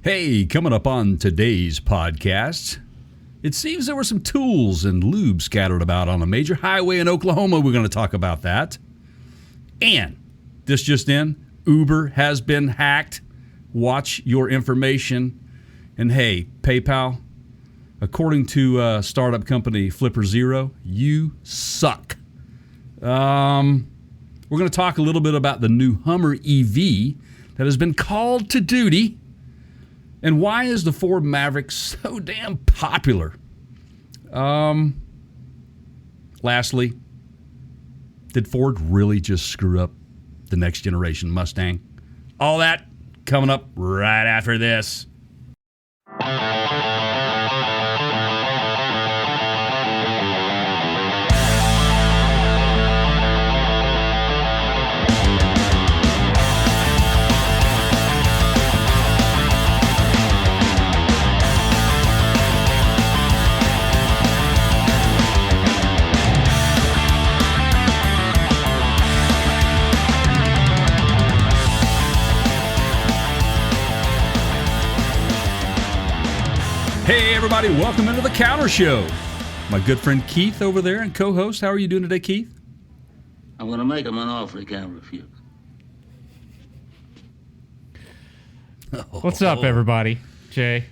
Hey, coming up on today's podcast, it seems there were some tools and lube scattered about on a major highway in Oklahoma. We're going to talk about that. And this just in, Uber has been hacked. Watch your information. And hey, PayPal, according to startup company Flipper Zero, you suck. We're going to talk a little bit about the new Hummer EV that has been called to duty. And why is the Ford Maverick so damn popular? Lastly, did Ford really just screw up the next generation Mustang? All that coming up right after this. Hey, everybody, welcome into the Counter Show. My good friend Keith over there and co-host. How are you doing today, Keith? I'm going to make him an offer he can't refuse. What's up, everybody? Jay?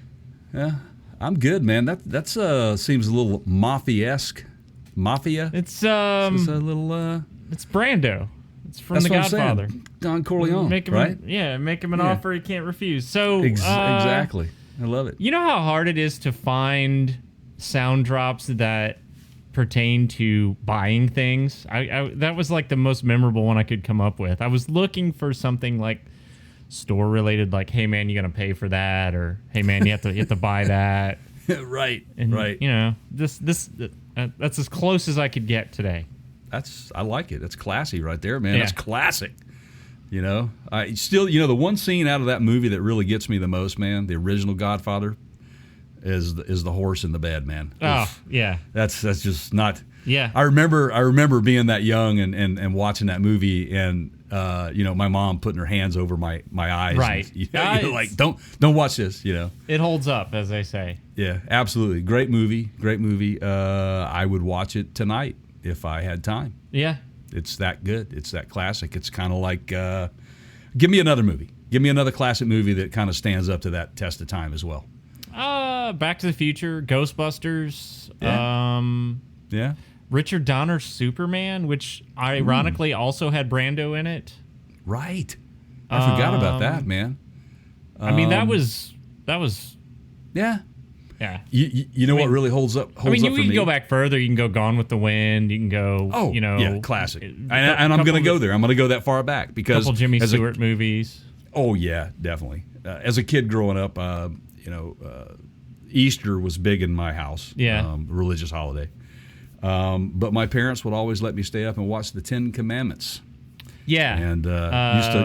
Yeah, I'm good, man. That seems a little mafia-esque. Mafia? It's a little... It's Brando. It's from That's The what I'm Godfather. saying. Don Corleone, make him right? make him an offer he can't refuse. So exactly. I love it. You know how hard it is to find sound drops that pertain to buying things? I that was like the most memorable one I could come up with. I was looking for something like store related, like, hey man, you gonna pay for that, or hey man, you have to buy that. Right. And, right. You know, that's as close as I could get today. I like it. That's classy right there, man. Yeah. That's classic. You know, I still, the one scene out of that movie that really gets me the most, man, the original Godfather, is the horse in the bed, man. Oh, Oof. yeah. That's just not. Yeah. I remember being that young and watching that movie, and my mom putting her hands over my eyes. Right. And, like, don't watch this. It holds up, as they say. Yeah, absolutely. Great movie. I would watch it tonight if I had time. Yeah. It's that good. It's that classic. It's kind of like, give me another movie. Give me another classic movie that kind of stands up to that test of time as well. Back to the Future, Ghostbusters. Yeah. Yeah. Richard Donner's Superman, which ironically also had Brando in it. Right. I forgot about that, man. I mean, that was. Yeah. Yeah. You know what really holds up for me? You can go back further. You can go Gone with the Wind. You can go, yeah, classic. And I'm going to go there. I'm going to go that far back because... couple Jimmy Stewart movies. Oh, yeah, definitely. As a kid growing up, Easter was big in my house. Yeah. Religious holiday. But my parents would always let me stay up and watch the Ten Commandments. Yeah. And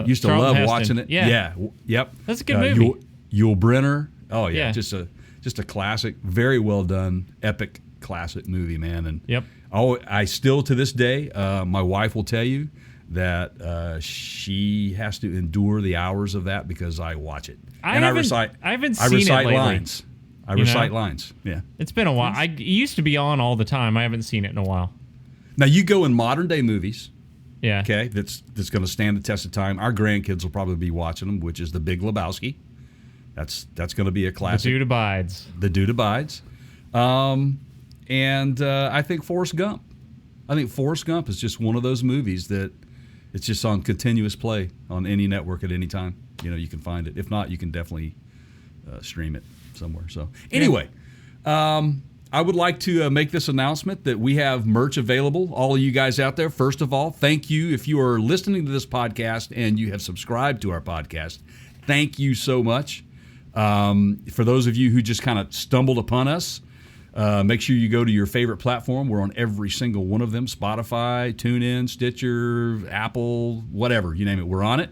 used to Charlton love Heston. watching it. Yeah. Yep. That's a good movie. Yul Brynner. Oh, yeah. Yeah. Just a classic, very well done, epic classic movie, man. And yep. I still, to this day, my wife will tell you that she has to endure the hours of that because I watch it. I haven't seen it lately. Lines. I recite lines. Yeah. It's been a while. It used to be on all the time. I haven't seen it in a while. Now, you go in modern day movies. Yeah. Okay, that's going to stand the test of time. Our grandkids will probably be watching them, which is The Big Lebowski. That's going to be a classic. The Dude Abides. The Dude Abides. And I think Forrest Gump. I think Forrest Gump is just one of those movies that it's just on continuous play on any network at any time. You can find it. If not, you can definitely stream it somewhere. So anyway, I would like to make this announcement that we have merch available. All of you guys out there, first of all, thank you. If you are listening to this podcast and you have subscribed to our podcast, thank you so much. For those of you who just kind of stumbled upon us, make sure you go to your favorite platform. We're on every single one of them: Spotify, TuneIn, Stitcher, Apple, whatever, you name it, we're on it.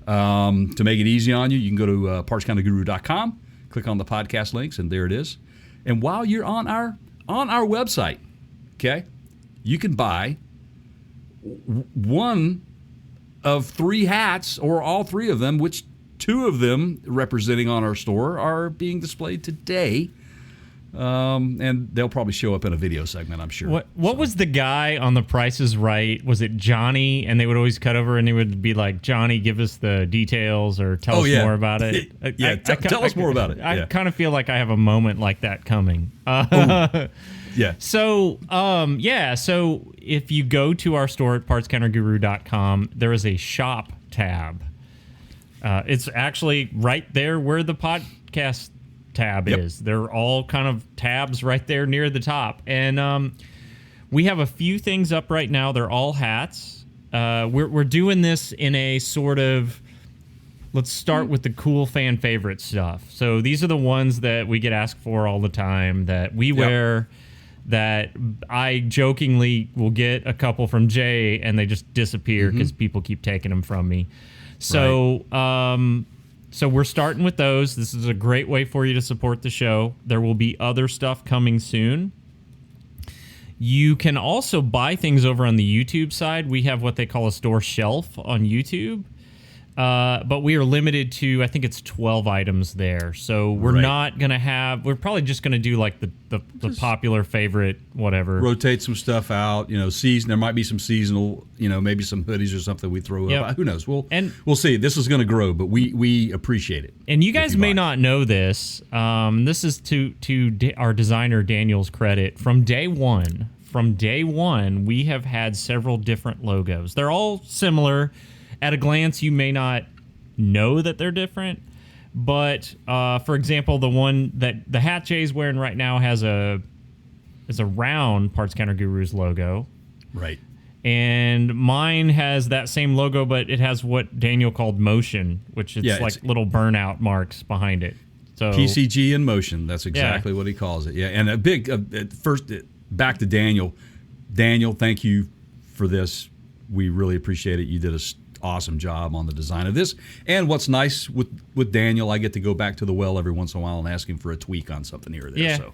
To make it easy on you, you can go to partscounterguru.com, click on the podcast links, and there it is. And while you're on our website, okay, you can buy one of 3 hats or all 3 of them, which 2 of them representing on our store are being displayed today. And they'll probably show up in a video segment, I'm sure. What was the guy on The Price is Right? Was it Johnny? And they would always cut over and they would be like, Johnny, give us the details or tell us more about it. Tell us more about it. I kind of feel like I have a moment like that coming. Yeah. So if you go to our store at partscounterguru.com, there is a shop tab. It's actually right there where the podcast tab is. They're all kind of tabs right there near the top. And we have a few things up right now. They're all hats. We're doing this in a sort of, let's start with the cool fan favorite stuff. So these are the ones that we get asked for all the time that we wear, that I jokingly will get a couple from Jay and they just disappear because people keep taking them from me. So, so we're starting with those. This is a great way for you to support the show. There will be other stuff coming soon. You can also buy things over on the YouTube side. We have what they call a store shelf on YouTube. But we are limited to, I think it's 12 items there. So we're not going to have, we're probably just going to do like the popular favorite, whatever. Rotate some stuff out, season. There might be some seasonal, maybe some hoodies or something we throw up. Who knows? We'll see. This is going to grow, but we appreciate it. And you guys may not know this. This is to our designer Daniel's credit. From day one, we have had several different logos. They're all similar. At a glance, you may not know that they're different, but for example, the one that the hat Jay's wearing right now is a round Parts Counter Gurus logo, right? And mine has that same logo, but it has what Daniel called motion, which is like little burnout marks behind it. So PCG in motion. That's exactly what he calls it. Yeah, and a big first back to Daniel. Daniel, thank you for this. We really appreciate it. You did a awesome job on the design of this. And what's nice with Daniel, I get to go back to the well every once in a while and ask him for a tweak on something here or there. So,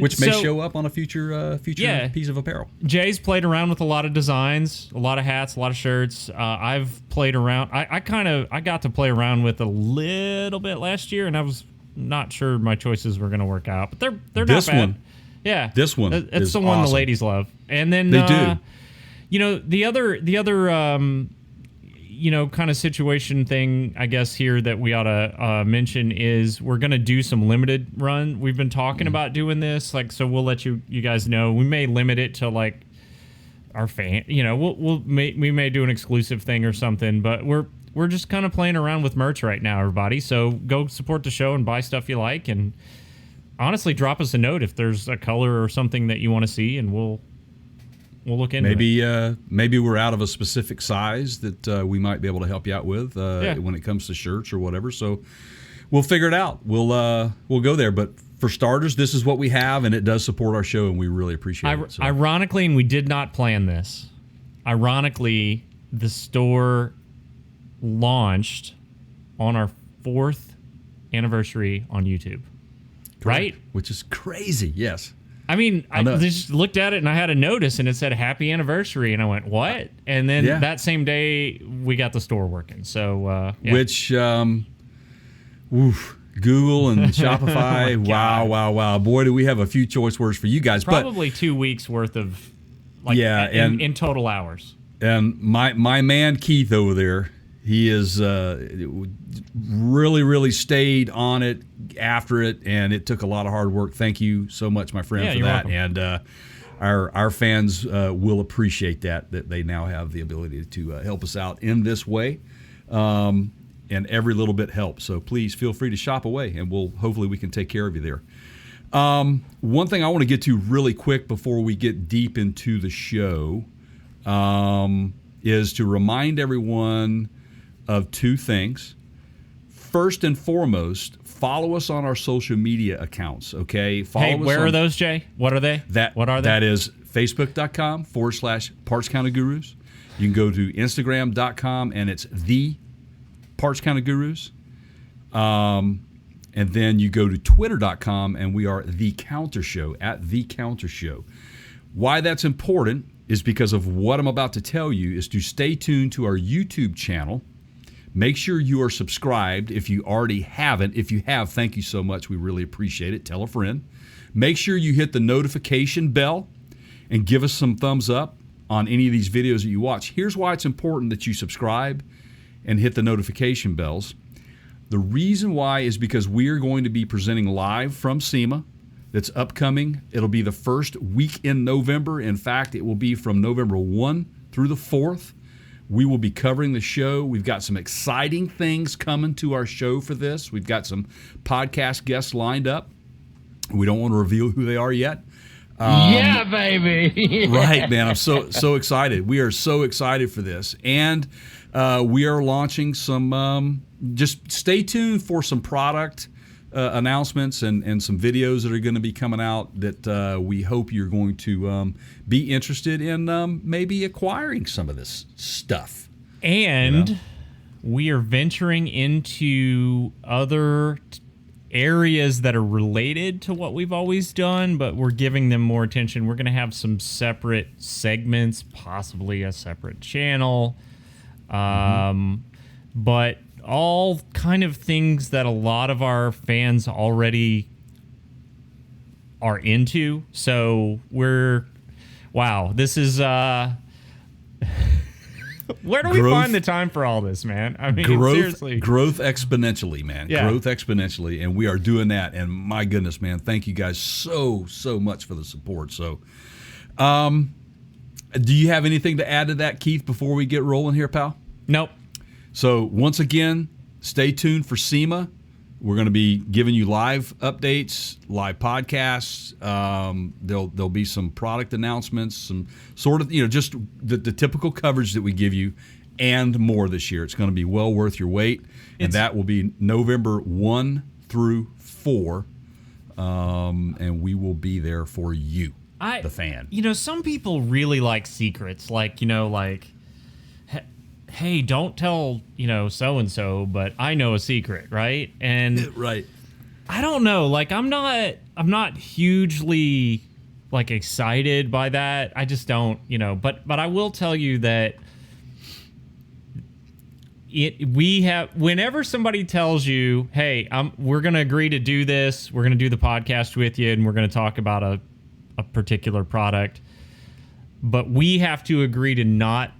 which may show up on a future piece of apparel. Jay's played around with a lot of designs, a lot of hats, a lot of shirts. I've played around. I got to play around with a little bit last year, and I was not sure my choices were going to work out, but they're not bad. One, yeah, this one, it's the one awesome. The ladies love, and then they do. The other. Kind of situation thing, I guess, here that we ought to mention is we're going to do some limited run. We've been talking about doing this, so we'll let you guys know. We may limit it to our fan. We may do an exclusive thing or something, but we're just kind of playing around with merch right now, everybody. So go support the show and buy stuff you like, and honestly, drop us a note if there's a color or something that you want to see, and we'll look into it. Maybe we're out of a specific size that we might be able to help you out with when it comes to shirts or whatever. So we'll figure it out. We'll go there. But for starters, this is what we have, and it does support our show, and we really appreciate it. So. Ironically, and we did not plan this, the store launched on our 4th anniversary on YouTube. Correct. Right? Which is crazy, yes. I mean, I just looked at it and I had a notice and it said happy anniversary. And I went, what? And then that same day we got the store working. So, Which, Google and Shopify. Wow. Boy, do we have a few choice words for you guys. Probably 2 weeks worth of, in total hours. And my man Keith over there, he is really, really stayed on it after it, and it took a lot of hard work. Thank you so much, my friend, for that. Welcome. And our fans will appreciate that they now have the ability to help us out in this way. And every little bit helps. So please feel free to shop away, and hopefully we can take care of you there. One thing I want to get to really quick before we get deep into the show is to remind everyone of 2 things. First and foremost, follow us on our social media accounts, okay? Where are those, Jay? What are they? What are they? That is facebook.com/Parts Counter Gurus. You can go to instagram.com, and it's the Parts Counter Gurus. And then you go to twitter.com, and we are The Counter Show, at The Counter Show. Why that's important is because of what I'm about to tell you is to stay tuned to our YouTube channel, Make sure you are subscribed if you already haven't. If you have, thank you so much. We really appreciate it. Tell a friend. Make sure you hit the notification bell and give us some thumbs up on any of these videos that you watch. Here's why it's important that you subscribe and hit the notification bells. The reason why is because we are going to be presenting live from SEMA. That's upcoming. It'll be the first week in November. In fact, it will be from November 1 through the 4th. We will be covering the show. We've got some exciting things coming to our show for this. We've got some podcast guests lined up. We don't want to reveal who they are yet. Yeah, baby. Right, man. I'm so excited. We are so excited for this. And we are launching some, just stay tuned for some product announcements and some videos that are going to be coming out that we hope you're going to be interested in maybe acquiring some of this stuff. And we are venturing into other areas that are related to what we've always done, but we're giving them more attention. We're going to have some separate segments, possibly a separate channel, but all kind of things that a lot of our fans already are into. So this is where do we find the time for all this, man? I mean, seriously. Growth exponentially, man. Yeah. Growth exponentially, and we are doing that. And my goodness, man, thank you guys so much for the support. So, do you have anything to add to that, Keith, before we get rolling here, pal? Nope. So once again, stay tuned for SEMA. We're going to be giving you live updates, live podcasts. There'll be some product announcements, some sort of, just the typical coverage that we give you and more this year. It's going to be well worth your wait. And that will be November 1 through 4. And we will be there for you, the fan. Some people really like secrets, hey, don't tell, so-and-so, but I know a secret, right? And right. I don't know, I'm not hugely excited by that. I just don't, but I will tell you that whenever somebody tells you, hey, we're going to agree to do this, we're going to do the podcast with you, and we're going to talk about a particular product, but we have to agree to not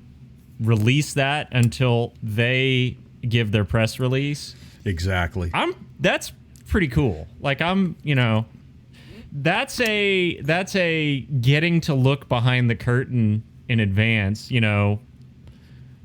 release that until they give their press release. Exactly. That's pretty cool. That's a getting to look behind the curtain in advance,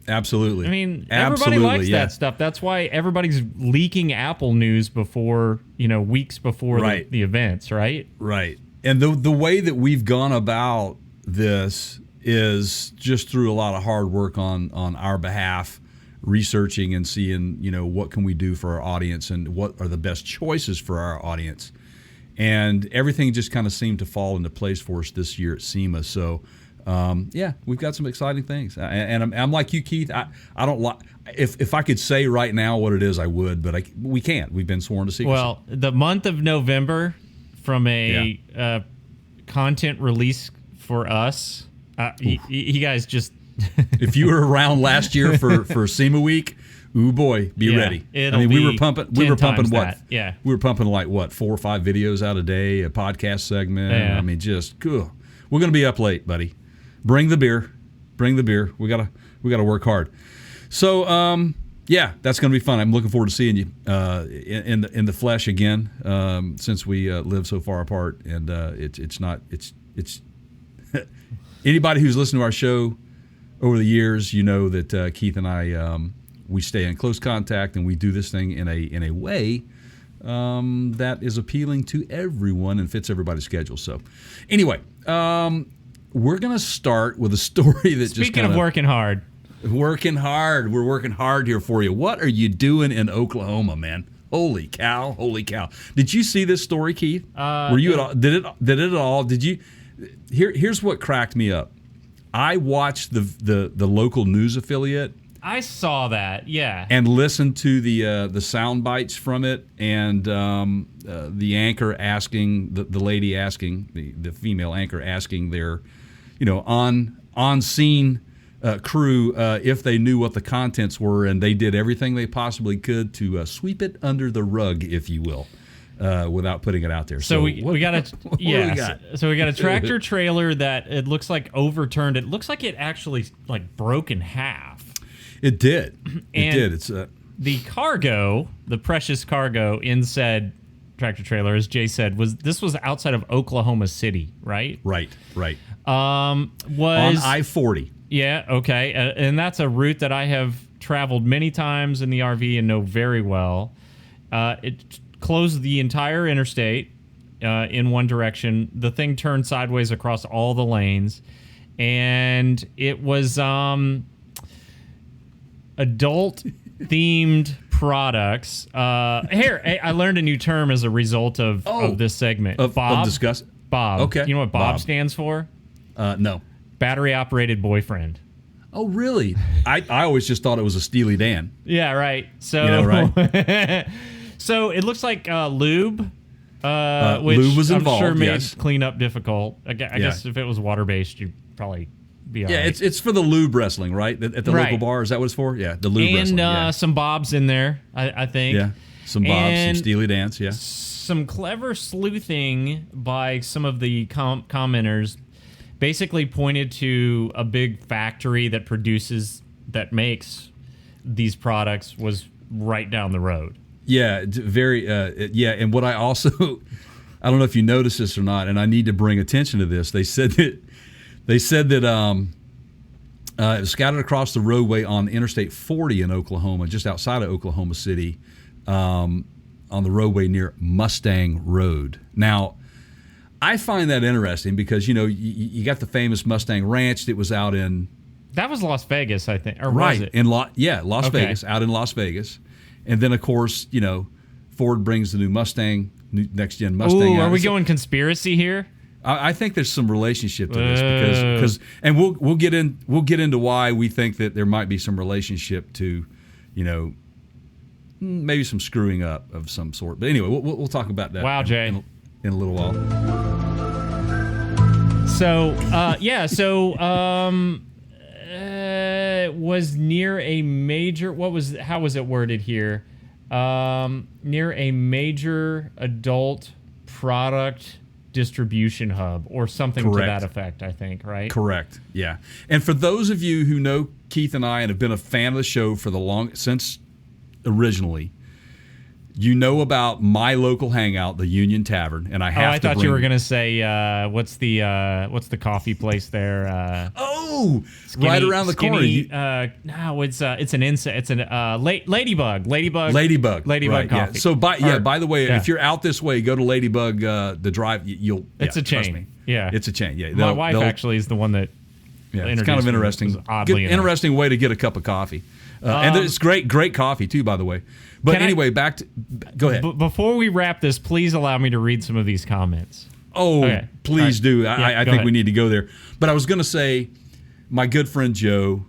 Absolutely. I mean, everybody likes that stuff. That's why everybody's leaking Apple news before, weeks before the events, right? Right. And the way that we've gone about this is just through a lot of hard work on our behalf, researching and seeing, what can we do for our audience and what are the best choices for our audience. And everything just kind of seemed to fall into place for us this year at SEMA. So, we've got some exciting things. And I'm like you, Keith. I don't like if I could say right now what it is, I would, but we can't. We've been sworn to secrecy. Well, the month of November, from a content release for us. You guys just if you were around last year for SEMA week, ooh boy, be ready. We were pumping what? Yeah. We were pumping 4 or 5 videos out a day, a podcast segment. Yeah. Just cool. We're gonna be up late, buddy. Bring the beer. We gotta work hard. So that's gonna be fun. I'm looking forward to seeing you in the flesh again. Since we live so far apart, and it's anybody who's listened to our show over the years, that Keith and I, we stay in close contact, and we do this thing in a way that is appealing to everyone and fits everybody's schedule. So, anyway, we're gonna start with a story that Speaking of working hard, we're working hard here for you. What are you doing in Oklahoma, man? Holy cow! Did you see this story, Keith? Were you at all? Did it at all? Did you? Here's what cracked me up. I watched the local news affiliate. I saw that, yeah, and listened to the sound bites from it, and the anchor asking the lady asking the female anchor asking their on scene crew if they knew what the contents were, and they did everything they possibly could to sweep it under the rug, if you will, without putting it out there. So we got a what do we got? So we got a tractor trailer that it looks like overturned. It looks like it actually like broke in half. It did. It And did. It's the cargo, the precious cargo in said tractor trailer, as Jay said, was outside of Oklahoma City, right? right. Was On I-40. Yeah, okay. And that's a route that I have traveled many times in the RV and know very well. It closed the entire interstate in one direction. The thing turned sideways across all the lanes. And it was adult-themed products. Here, I learned a new term as a result of this segment. Of discuss. Bob. Okay. You know what Bob Bob. stands for? No. Battery-operated boyfriend. Oh, really? I always just thought it was a Steely Dan. Yeah, right. So, You know, right? So it looks like lube, which lube was involved, I'm sure made yes. cleanup difficult. I guess if it was water-based, you'd probably be all Yeah, right. it's for the lube wrestling, right? At the Right. local bar, is that what it's for? Yeah, the lube And wrestling. Yeah. some bobs in there, I think. Yeah, some Bobs, And some Steely Dans, yeah. some clever sleuthing by some of the commenters basically pointed to a big factory that makes these products was right down the road. Yeah, very, yeah. And what I also, I don't know if you noticed this or not, and I need to bring attention to this. They said that it was scattered across the roadway on Interstate 40 in Oklahoma, just outside of Oklahoma City, on the roadway near Mustang Road. Now, I find that interesting because, you got the famous Mustang Ranch that was out in... That was Las Vegas, I think. Or Right. was it? Las Okay. Vegas, out in Las Vegas. And then, of course, Ford brings the new Mustang, next-gen Mustang Ooh, out. are we So going conspiracy here? I think there's some relationship to this because and we'll get into why we think that there might be some relationship to, maybe some screwing up of some sort. But anyway, we'll talk about that. Wow, Jay. In a little while. So, was near a major, how was it worded here? Near a major adult product distribution hub or something to Correct. that effect, I think, right? Correct. Yeah. And for those of you who know Keith and I and have been a fan of the show for since originally, you know about my local hangout, the Union Tavern, and I have I to thought you were gonna say what's the coffee place there? Right around the corner. No, it's an insect. It's an ladybug. Ladybug Ladybug right, coffee. Yeah. So by the way, yeah. if you're out this way, go to Ladybug. The drive, you'll. It's a trust chain. me. Yeah, it's a chain. Yeah, my wife actually is the one that. Yeah, it's kind of introduced me, interesting. oddly enough. Interesting way to get a cup of coffee, and it's great coffee too, by the way. But anyway, back to go ahead. Before we wrap this, please allow me to read some of these comments. Oh, Okay. please Right. do. Yeah, I go think ahead. we need to go there. But I was going to say, my good friend Joe,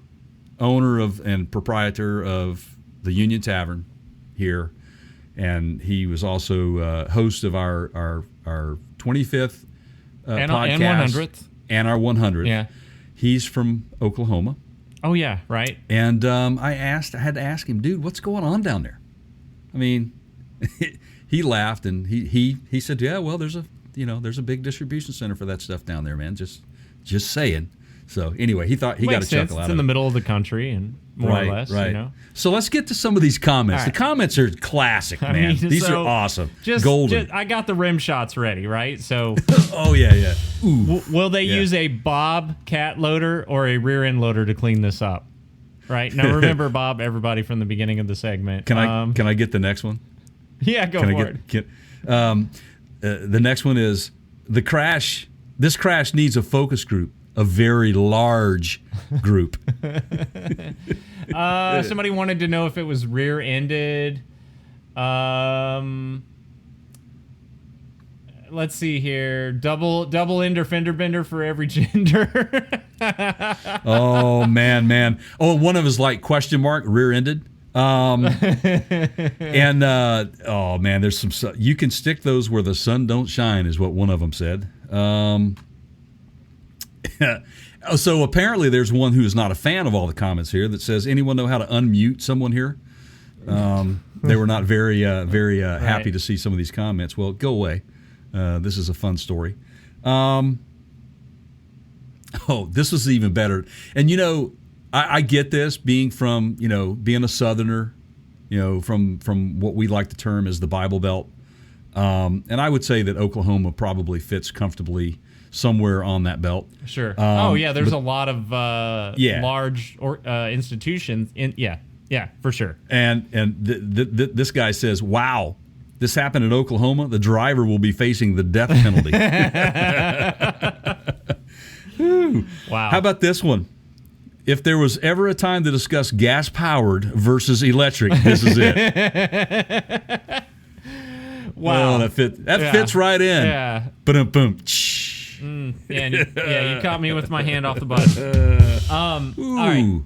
owner of and proprietor of the Union Tavern here, and he was also host of our 25th And podcast 100th. and our 100th. Yeah. He's from Oklahoma, Oh yeah, right. and I had to ask him, dude, what's going on down there? I mean, he laughed and he said, yeah, well, there's a big distribution center for that stuff down there, man. Just saying. So anyway, he thought he got a Makes sense. chuckle out It's of in it. the middle of the country and more Right, or less, right. you know. So let's get to some of these comments. All right. The comments are classic, I man. mean, These so are awesome. Just Golden. I got the rim shots ready, right? So Oh yeah. Ooh. will they Yeah. use a Bobcat loader or a rear end loader to clean this up? Right. Now remember, Bob, everybody from the beginning of the segment. Can I get the next one? Yeah, go Can for I get the next one is the crash. This crash needs a focus group, a very large group. Somebody wanted to know if it was rear ended. Let's see here. Double ender fender bender for every gender. Oh man. Oh, one of us like question mark rear-ended. And oh man, there's some. You can stick those where the sun don't shine, is what one of them said. So apparently there's one who is not a fan of all the comments here that says, anyone know how to unmute someone here? They were not very happy to see some of these comments. Well, go away. This is a fun story. This was even better. And, I get this being from, being a Southerner, from what we like to term as the Bible Belt. And I would say that Oklahoma probably fits comfortably somewhere on that belt. Sure. There's a lot of large institutions. Yeah, for sure. And this guy says, wow, this happened in Oklahoma. The driver will be facing the death penalty. Wow. How about this one? If there was ever a time to discuss gas-powered versus electric, this is it. Wow. Oh, that fits right in. Yeah. Boom. You caught me with my hand off the button. All right.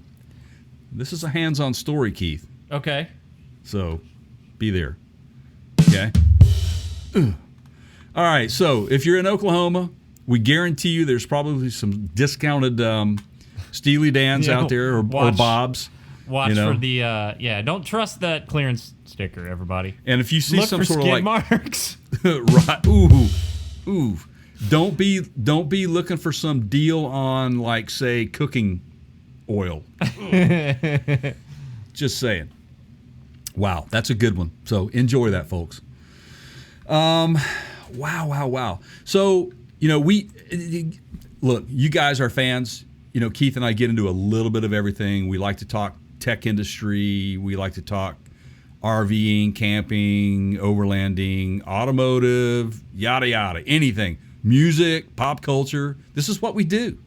This is a hands-on story, Keith. Okay. So, be there. Okay? All right, so if you're in Oklahoma, we guarantee you there's probably some discounted Steely Dans out there or Bob's. Watch for the, don't trust that clearance sticker, everybody. And if you see Look some for sort of skid like... marks. Right. Ooh. Don't be looking for some deal on, like, say, cooking oil. Just saying. Wow, that's a good one. So enjoy that, folks. Wow. So, look, you guys are fans. Keith and I get into a little bit of everything. We like to talk tech industry. We like to talk RVing, camping, overlanding, automotive, yada, yada, anything. Music, pop culture. This is what we do.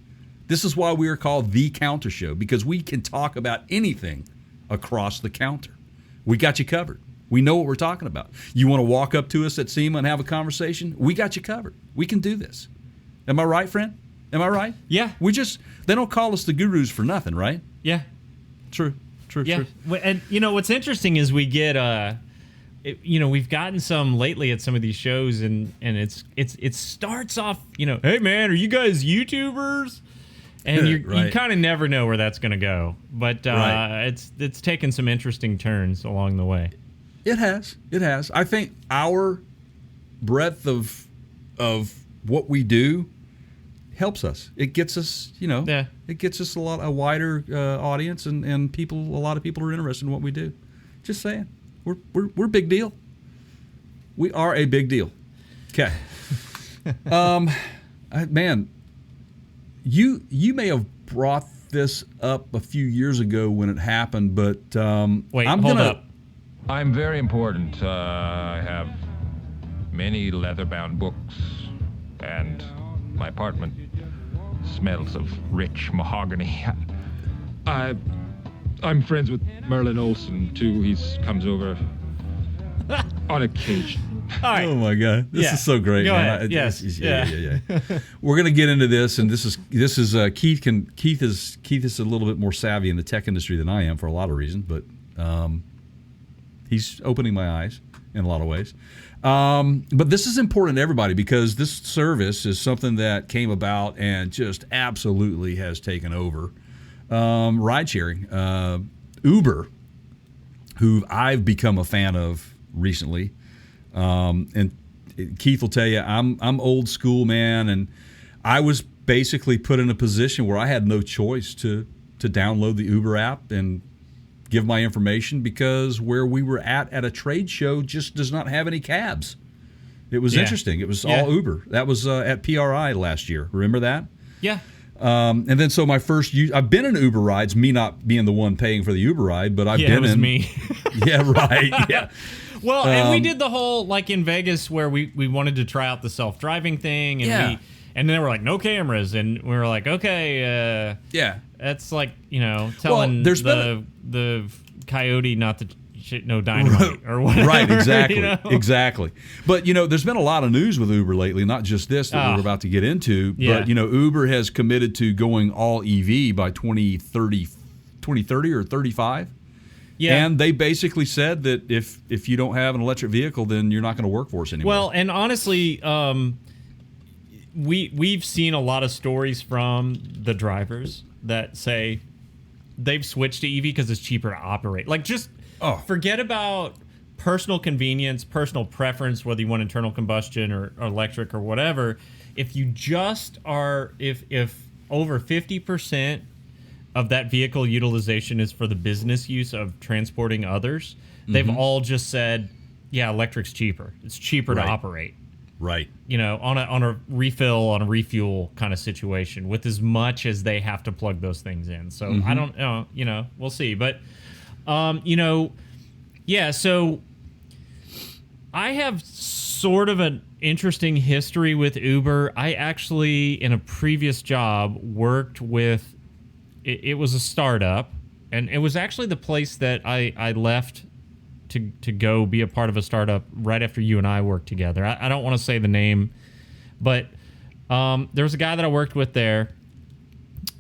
This is why we are called The Counter Show, because we can talk about anything across the counter. We got you covered. We know what we're talking about. You want to walk up to us at SEMA and have a conversation? We got you covered. We can do this. Am I right, friend? Am I right? Yeah. They don't call us the gurus for nothing, right? Yeah. True. Yeah. And, what's interesting is we get... we've gotten some lately at some of these shows, and it starts off, hey man, are you guys YouTubers? And you kind of never know where that's going to go, but it's taken some interesting turns along the way. It has. I think our breadth of what we do helps us. It gets us, it gets us a wider audience, and a lot of people are interested in what we do. Just saying. We're a big deal. We are a big deal. Okay. Man, you may have brought this up a few years ago when it happened, but wait, hold up. I'm very important. I have many leather-bound books, and my apartment smells of rich mahogany. I'm friends with Merlin Olsen, too. He comes over on occasion. All right. Oh, my God. This is so great, Go man. ahead. Yes. Yeah. We're going to get into this, and this is Keith is a little bit more savvy in the tech industry than I am for a lot of reasons, but he's opening my eyes in a lot of ways. But this is important to everybody, because this service is something that came about and just absolutely has taken over. Ride sharing. Uber, who I've become a fan of recently. And Keith will tell you, I'm old school, man, and I was basically put in a position where I had no choice to download the Uber app and give my information, because where we were at a trade show just does not have any cabs. It was interesting. It was all Uber. That was at PRI last year. Remember that? Yeah. And then so my first I've been in Uber rides, me not being the one paying for the Uber ride, but I've been it was in me. Yeah, right. Yeah. Well, and we did the whole, like in Vegas, where we wanted to try out the self-driving thing, and and then they were like, no cameras, and we were like, okay, that's like, telling the coyote not to shit no dynamite or whatever. Right, exactly. Exactly. But, there's been a lot of news with Uber lately, not just this that we're about to get into, but, Uber has committed to going all EV by 2030 or 35. Yeah. And they basically said that if you don't have an electric vehicle, then you're not going to work for us anymore. Well, and honestly, we've seen a lot of stories from the drivers that say they've switched to EV because it's cheaper to operate. Like, just forget about personal convenience, personal preference, whether you want internal combustion or electric or whatever. If you just are, if over 50% of that vehicle utilization is for the business use of transporting others, they've all just said, yeah, electric's cheaper. It's cheaper to operate. Right. You know, on a refill, on a refuel kind of situation, with as much as they have to plug those things in. So I don't know, you know, we'll see. But, you know, yeah, so I have sort of an interesting history with Uber. I actually, in a previous job, worked with, it was a startup, and it was actually the place that I left to go be a part of a startup right after you and I worked together. I don't want to say the name, but there was a guy that I worked with there,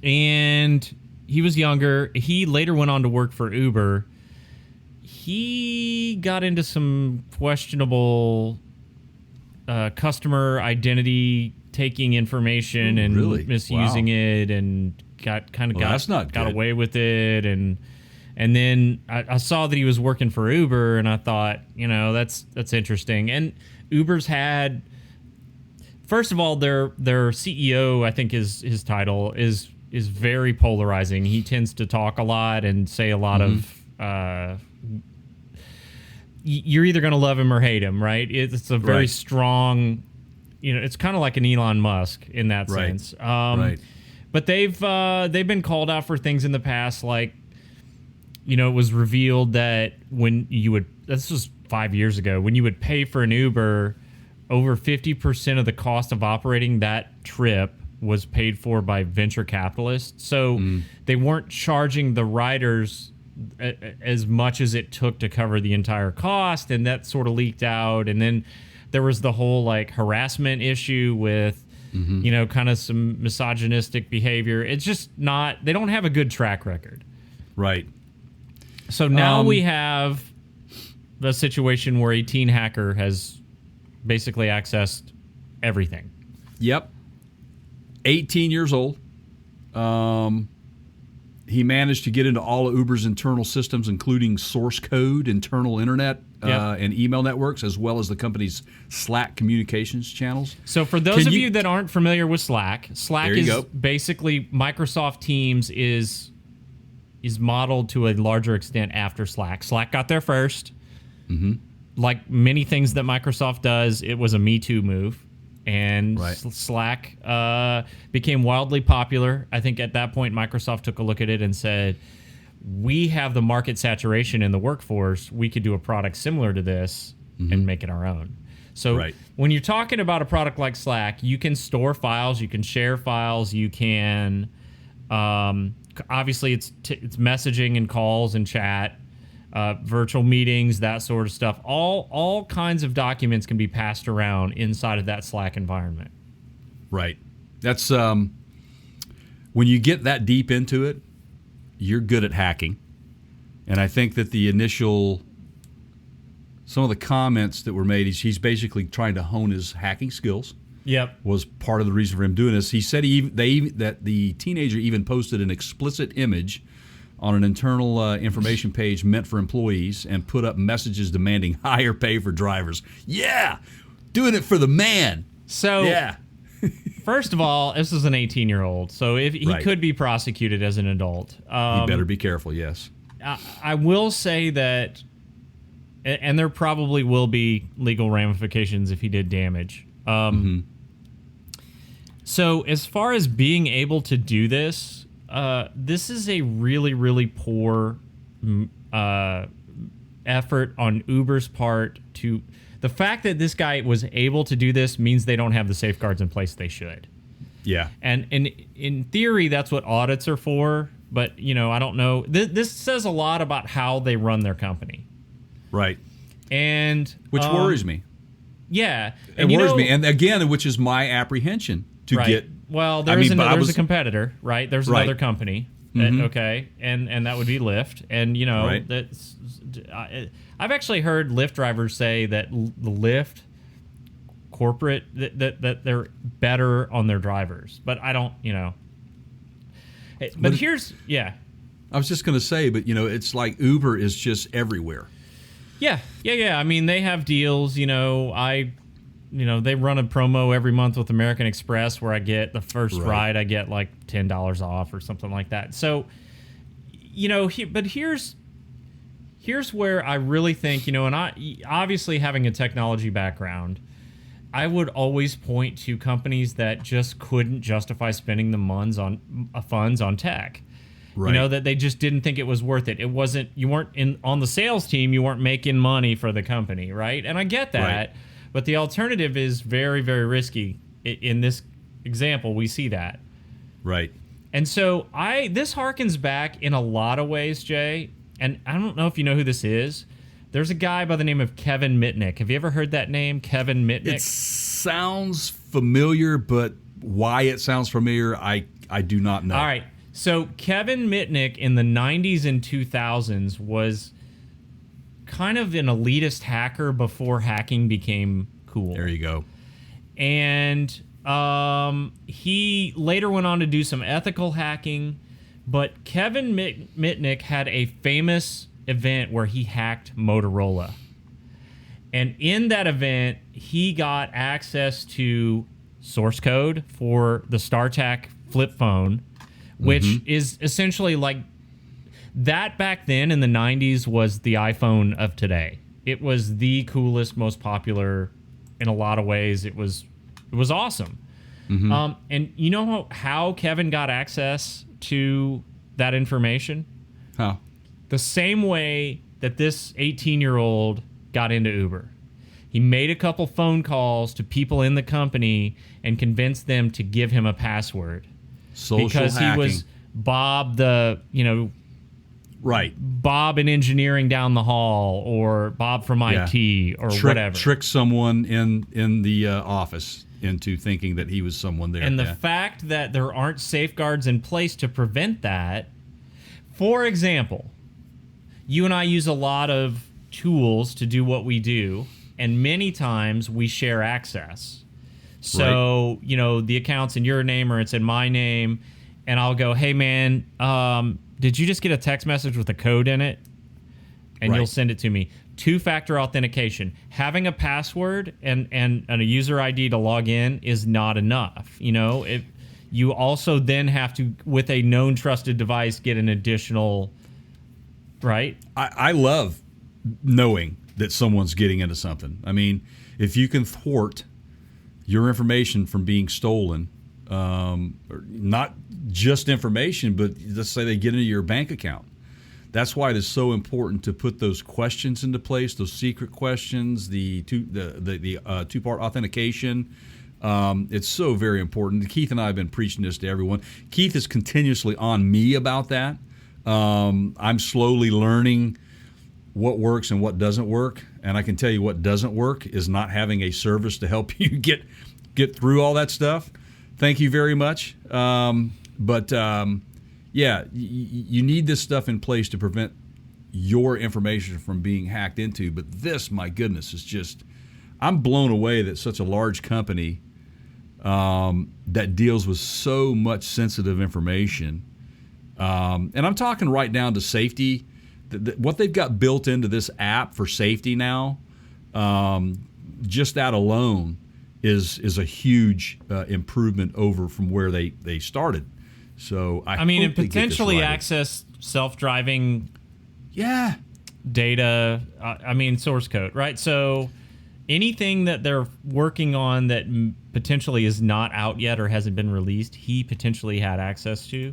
and he was younger. He later went on to work for Uber. He got into some questionable customer identity, taking information and misusing it, and got away with it, and then I saw that he was working for Uber, and I thought, you know, that's interesting. And Uber's had, first of all, their CEO, I think his title is very polarizing. He tends to talk a lot and say a lot of you're either going to love him or hate him, right? It's a very strong, you know, it's kind of like an Elon Musk in that sense. But they've been called out for things in the past, like, you know, it was revealed that when you would, this was 5 years ago, when you would pay for an Uber, over 50% of the cost of operating that trip was paid for by venture capitalists. So they weren't charging the riders as much as it took to cover the entire cost, and that sort of leaked out. And then there was the whole like harassment issue with, you know, kind of some misogynistic behavior. It's just not, they don't have a good track record. Right. So now we have the situation where a teen hacker has basically accessed everything. Yep. 18 years old. He managed to get into all of Uber's internal systems, including source code, internal internet, and email networks, as well as the company's Slack communications channels. So for those of you that aren't familiar with Slack is basically Microsoft Teams is modeled to a larger extent after Slack. Slack got there first. Like many things that Microsoft does, it was a Me Too move. And Slack became wildly popular. I think at that point, Microsoft took a look at it and said, we have the market saturation in the workforce. We could do a product similar to this and make it our own. So when you're talking about a product like Slack, you can store files, you can share files, you can... obviously, it's messaging and calls and chat, virtual meetings, that sort of stuff. All kinds of documents can be passed around inside of that Slack environment. Right. That's when you get that deep into it, you're good at hacking. And I think that some of the comments that were made, he's basically trying to hone his hacking skills. Yep. Was part of the reason for him doing this. He said that the teenager even posted an explicit image on an internal information page meant for employees and put up messages demanding higher pay for drivers. Yeah, doing it for the man. So, first of all, this is an 18-year-old, so if he could be prosecuted as an adult. He better be careful, yes. I will say that, and there probably will be legal ramifications if he did damage. So as far as being able to do this, this is a really, really poor effort on Uber's part to... The fact that this guy was able to do this means they don't have the safeguards in place they should. Yeah. And in theory, that's what audits are for. But, you know, I don't know. This says a lot about how they run their company. Right. And which worries me. Yeah. It worries me. And again, which is my apprehension to get... Well, there's a competitor, right? There's another company. Okay. And that would be Lyft. And, you know, I've actually heard Lyft drivers say that the Lyft corporate that they're better on their drivers. But I don't, But here's, I was just going to say, but it's like Uber is just everywhere. Yeah. I mean, they have deals. They run a promo every month with American Express where I get the first ride, I get like $10 off or something like that. So, but here's where I really think, and I obviously having a technology background, I would always point to companies that just couldn't justify spending the funds on tech. Right. That they just didn't think it was worth it. It wasn't, you weren't on the sales team, you weren't making money for the company, right? And I get that, but the alternative is very, very risky. In this example, we see that. Right. And so this harkens back in a lot of ways, Jay, and I don't know if you know who this is. There's a guy by the name of Kevin Mitnick. Have you ever heard that name, Kevin Mitnick? It sounds familiar, but why it sounds familiar, I do not know. All right. So Kevin Mitnick in the 90s and 2000s was kind of an elitist hacker before hacking became cool. There you go. And he later went on to do some ethical hacking, but Kevin Mitnick had a famous event where he hacked Motorola. And in that event, he got access to source code for the StarTAC flip phone, which is essentially like that back then in the 90s was the iPhone of today. It was the coolest, most popular in a lot of ways. It was awesome. And you know how Kevin got access to that information? How? The same way that this 18-year-old got into Uber. He made a couple phone calls to people in the company and convinced them to give him a password. Social because hacking. He was Bob Bob in engineering down the hall, or Bob from IT, or whatever. Trick someone in the office into thinking that he was someone there. And the fact that there aren't safeguards in place to prevent that. For example, you and I use a lot of tools to do what we do, and many times we share access. So, the account's in your name or it's in my name, and I'll go, hey, man, did you just get a text message with a code in it? And you'll send it to me. Two-factor authentication. Having a password and a user ID to log in is not enough. You also then have to, with a known trusted device, get an additional, right? I love knowing that someone's getting into something. I mean, if you can thwart your information from being stolen, not just information, but let's say they get into your bank account. That's why it is so important to put those questions into place, those secret questions, the two-part authentication. It's so very important. Keith and I have been preaching this to everyone. Keith is continuously on me about that. I'm slowly learning what works and what doesn't work. And I can tell you what doesn't work is not having a service to help you get through all that stuff. Thank you very much. You need this stuff in place to prevent your information from being hacked into. But this, my goodness, is just, I'm blown away that such a large company that deals with so much sensitive information, and I'm talking right down to safety, what they've got built into this app for safety now, just that alone is a huge improvement over from where they started. So I mean, and potentially access self-driving data, source code, right? So anything that they're working on that potentially is not out yet or hasn't been released, he potentially had access to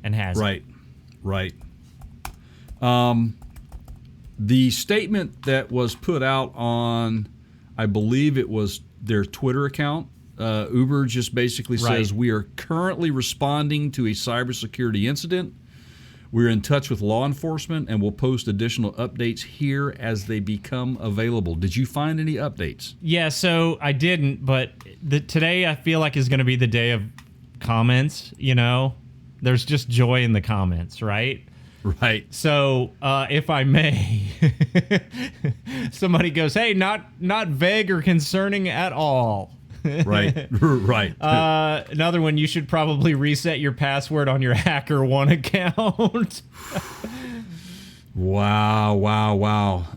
and has. Right. The statement that was put out on, I believe it was their Twitter account, Uber just basically says, we are currently responding to a cybersecurity incident. We're in touch with law enforcement and we'll post additional updates here as they become available. Did you find any updates? Yeah, so I didn't, but today I feel like is going to be the day of comments, There's just joy in the comments, right? Right. So, if I may, somebody goes, "Hey, not vague or concerning at all." Right. Right. Another one, you should probably reset your password on your HackerOne account. Wow.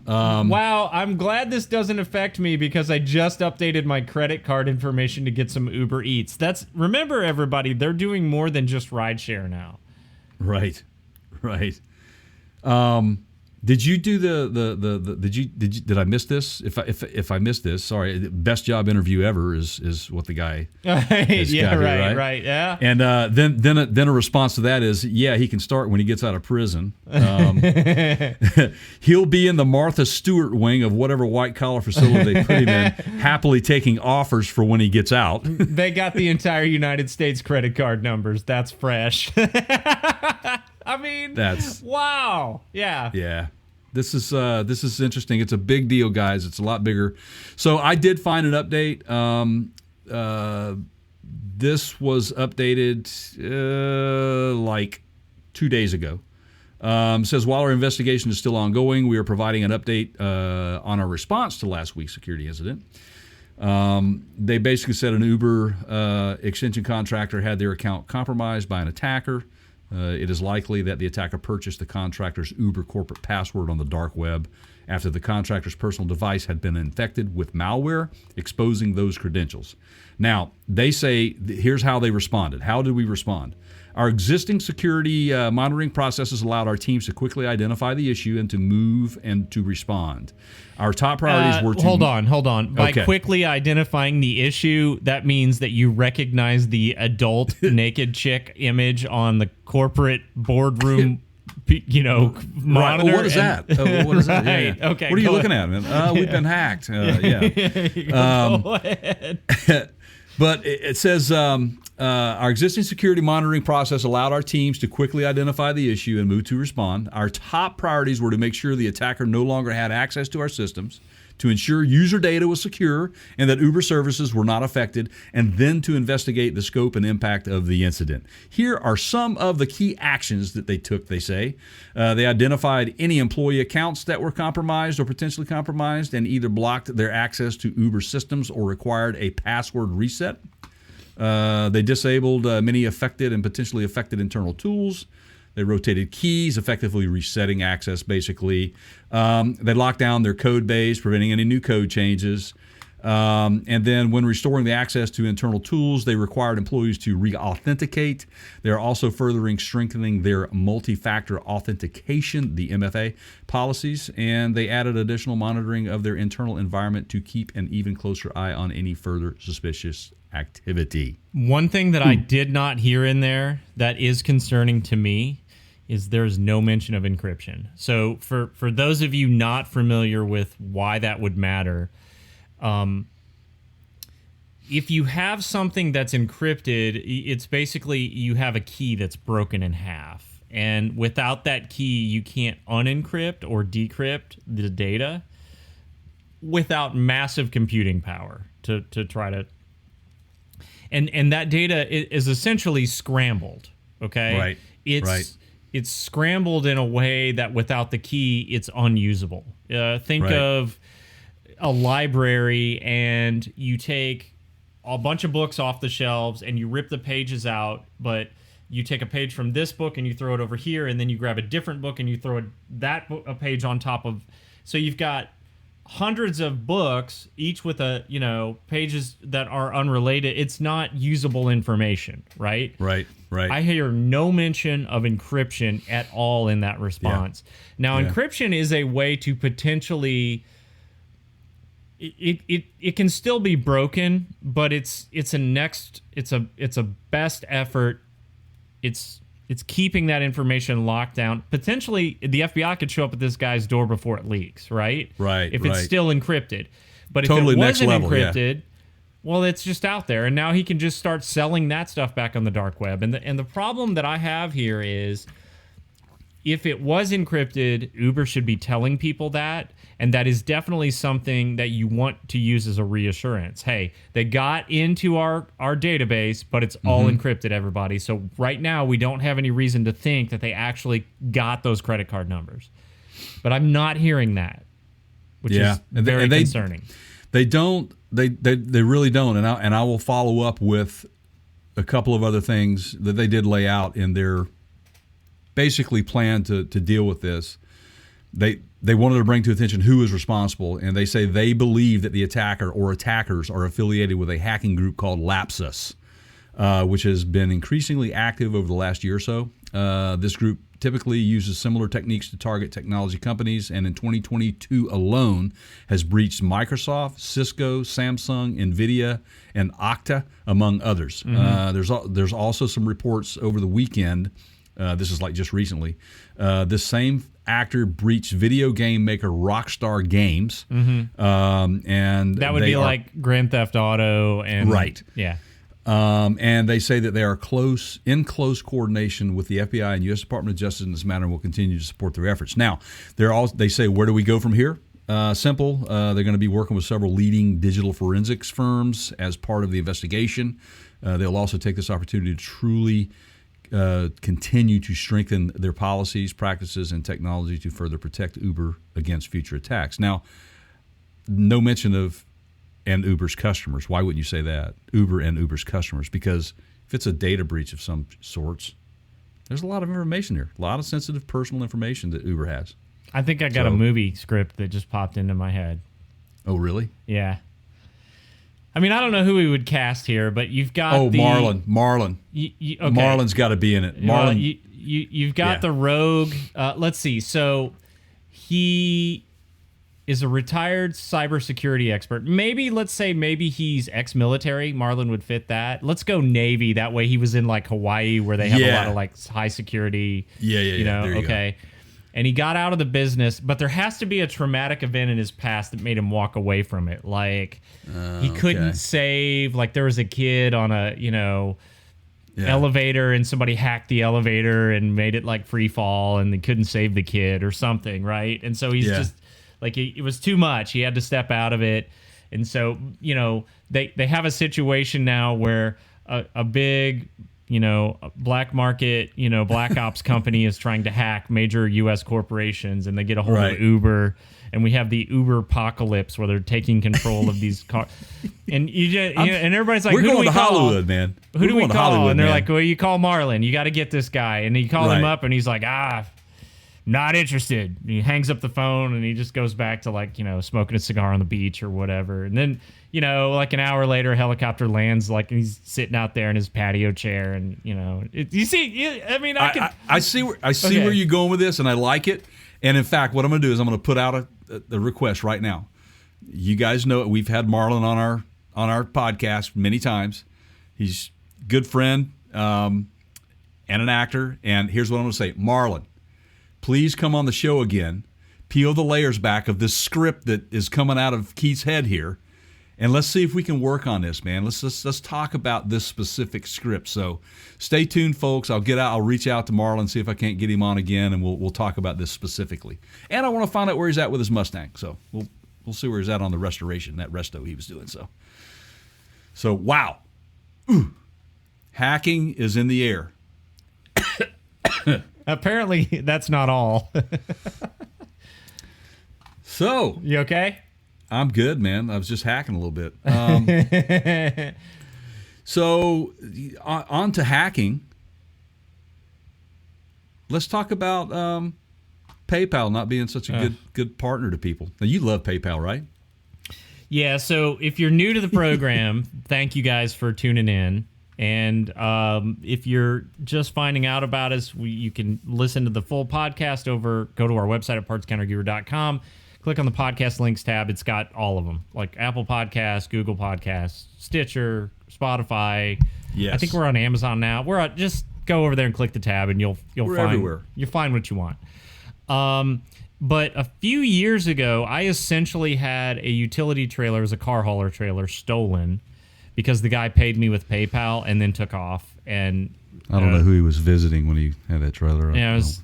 Wow, I'm glad this doesn't affect me because I just updated my credit card information to get some Uber Eats. Remember, everybody, they're doing more than just rideshare now. Right. Did you do did I miss this? If I missed this, sorry. Best job interview ever is what the guy has Yeah, got here, right, yeah. And then a response to that is, yeah, he can start when he gets out of prison. He'll be in the Martha Stewart wing of whatever white collar facility they put him in, happily taking offers for when he gets out. They got the entire United States credit card numbers. That's fresh. I mean, wow. Yeah. Yeah. This is interesting. It's a big deal, guys. It's a lot bigger. So I did find an update. This was updated like 2 days ago. Says, while our investigation is still ongoing, we are providing an update on our response to last week's security incident. They basically said an Uber extension contractor had their account compromised by an attacker. It is likely that the attacker purchased the contractor's Uber corporate password on the dark web after the contractor's personal device had been infected with malware, exposing those credentials. Now, they say, here's how they responded. How did we respond? Our existing security monitoring processes allowed our teams to quickly identify the issue and to move and to respond. Our top priorities were to... Hold on. By quickly identifying the issue, that means that you recognize the adult naked chick image on the corporate boardroom monitor. Right. What is that? What is that? Right. Yeah. Okay. What are you looking at, man? We've been hacked. Yeah. Go ahead. But it says our existing security monitoring process allowed our teams to quickly identify the issue and move to respond. Our top priorities were to make sure the attacker no longer had access to our systems, to ensure user data was secure and that Uber services were not affected, and then to investigate the scope and impact of the incident. Here are some of the key actions that they took, they say. They identified any employee accounts that were compromised or potentially compromised and either blocked their access to Uber systems or required a password reset. They disabled many affected and potentially affected internal tools. They rotated keys, effectively resetting access, basically. They locked down their code base, preventing any new code changes. And then when restoring the access to internal tools, they required employees to re-authenticate. They're also strengthening their multi-factor authentication, the MFA, policies. And they added additional monitoring of their internal environment to keep an even closer eye on any further suspicious activity. One thing that I did not hear in there that is concerning to me is there's no mention of encryption. So for those of you not familiar with why that would matter, if you have something that's encrypted, it's basically you have a key that's broken in half. And without that key, you can't unencrypt or decrypt the data without massive computing power to try to... And that data is essentially scrambled, okay? Right. It's scrambled in a way that without the key, it's unusable. Think of a library and you take a bunch of books off the shelves and you rip the pages out, but you take a page from this book and you throw it over here, and then you grab a different book and you throw a page on top of... So you've got hundreds of books, each with pages that are unrelated. It's not usable information, right? Right. I hear no mention of encryption at all in that response. Yeah. Now, encryption is a way to potentially... It can still be broken, but it's a best effort. It's keeping that information locked down. Potentially, the FBI could show up at this guy's door before it leaks, right? Right. If it's still encrypted. But totally if it wasn't encrypted, well, it's just out there, and now he can just start selling that stuff back on the dark web. And the problem that I have here is if it was encrypted, Uber should be telling people that. And that is definitely something that you want to use as a reassurance. Hey, they got into our database, but it's all encrypted, everybody. So right now, we don't have any reason to think that they actually got those credit card numbers. But I'm not hearing that, which is very concerning. They don't. They really don't. And I will follow up with a couple of other things that they did lay out in their basically plan to deal with this. They wanted to bring to attention who is responsible, and they say they believe that the attacker or attackers are affiliated with a hacking group called Lapsus, which has been increasingly active over the last year or so. This group typically uses similar techniques to target technology companies, and in 2022 alone has breached Microsoft, Cisco, Samsung, NVIDIA, and Okta, among others. There's also some reports over the weekend. This is like just recently. This same actor breached video game maker Rockstar Games, and that would be like Grand Theft Auto, and right, yeah. And they say that they are in close coordination with the FBI and U.S. Department of Justice in this matter, and will continue to support their efforts. Now, they say, where do we go from here? Simple. They're going to be working with several leading digital forensics firms as part of the investigation. They'll also take this opportunity to truly continue to strengthen their policies, practices, and technology to further protect Uber against future attacks. Now, no mention of and Uber's customers. Why wouldn't you say that? Uber and Uber's customers. Because if it's a data breach of some sorts, there's a lot of information there, a lot of sensitive personal information that Uber has. I think I got a movie script that just popped into my head. Oh, really? Yeah. I mean, I don't know who we would cast here, but you've got Marlon. Okay. Marlon's got to be in it. Marlon. You've got the rogue. Let's see. So he is a retired cybersecurity expert. Let's say he's ex-military. Marlon would fit that. Let's go Navy. That way he was in like Hawaii where they have a lot of like high security. Yeah. There you go. And he got out of the business, but there has to be a traumatic event in his past that made him walk away from it. Like he couldn't save, like there was a kid on a, elevator and somebody hacked the elevator and made it like free fall and they couldn't save the kid or something, right? And so he's just like, it was too much. He had to step out of it. And so, they have a situation now where a big, black market, black ops company is trying to hack major U.S. corporations, and they get a hold of Uber, and we have the Uber apocalypse where they're taking control of these cars. And and everybody's like, we're going to Hollywood, man. Who do we call? And they're like, well, you call Marlon. You got to get this guy. And you call him up, and he's like, not interested. And he hangs up the phone, and he just goes back to like, smoking a cigar on the beach or whatever. And then, like an hour later, a helicopter lands, like, and he's sitting out there in his patio chair, and you see, I see where you're going with this, and I like it. And in fact, what I'm going to do is I'm going to put out a request right now. You guys know it. We've had Marlon on our podcast many times. He's a good friend and an actor. And here's what I'm going to say, Marlon, please come on the show again. Peel the layers back of this script that is coming out of Keith's head here. And let's see if we can work on this, man. Let's talk about this specific script. So stay tuned, folks. I'll reach out to Marlon, see if I can't get him on again, and we'll talk about this specifically. And I want to find out where he's at with his Mustang. So we'll see where he's at on the restoration, that resto he was doing. So wow. Ooh. Hacking is in the air. Apparently that's not all. So you okay? I'm good, man. I was just hacking a little bit. So on to hacking. Let's talk about PayPal not being such a good partner to people. Now, you love PayPal, right? Yeah, so if you're new to the program, thank you guys for tuning in. And if you're just finding out about us, you can listen to the full podcast go to our website at partscountergear.com. Click on the podcast links tab. It's got all of them, like Apple Podcasts, Google Podcasts, Stitcher, Spotify. Yes. I think we're on Amazon now. Just go over there and click the tab, and you'll find everywhere. You'll find what you want. But a few years ago, I essentially had a utility trailer, it was a car hauler trailer, stolen because the guy paid me with PayPal and then took off. And I don't know who he was visiting when he had that trailer. Yeah, I was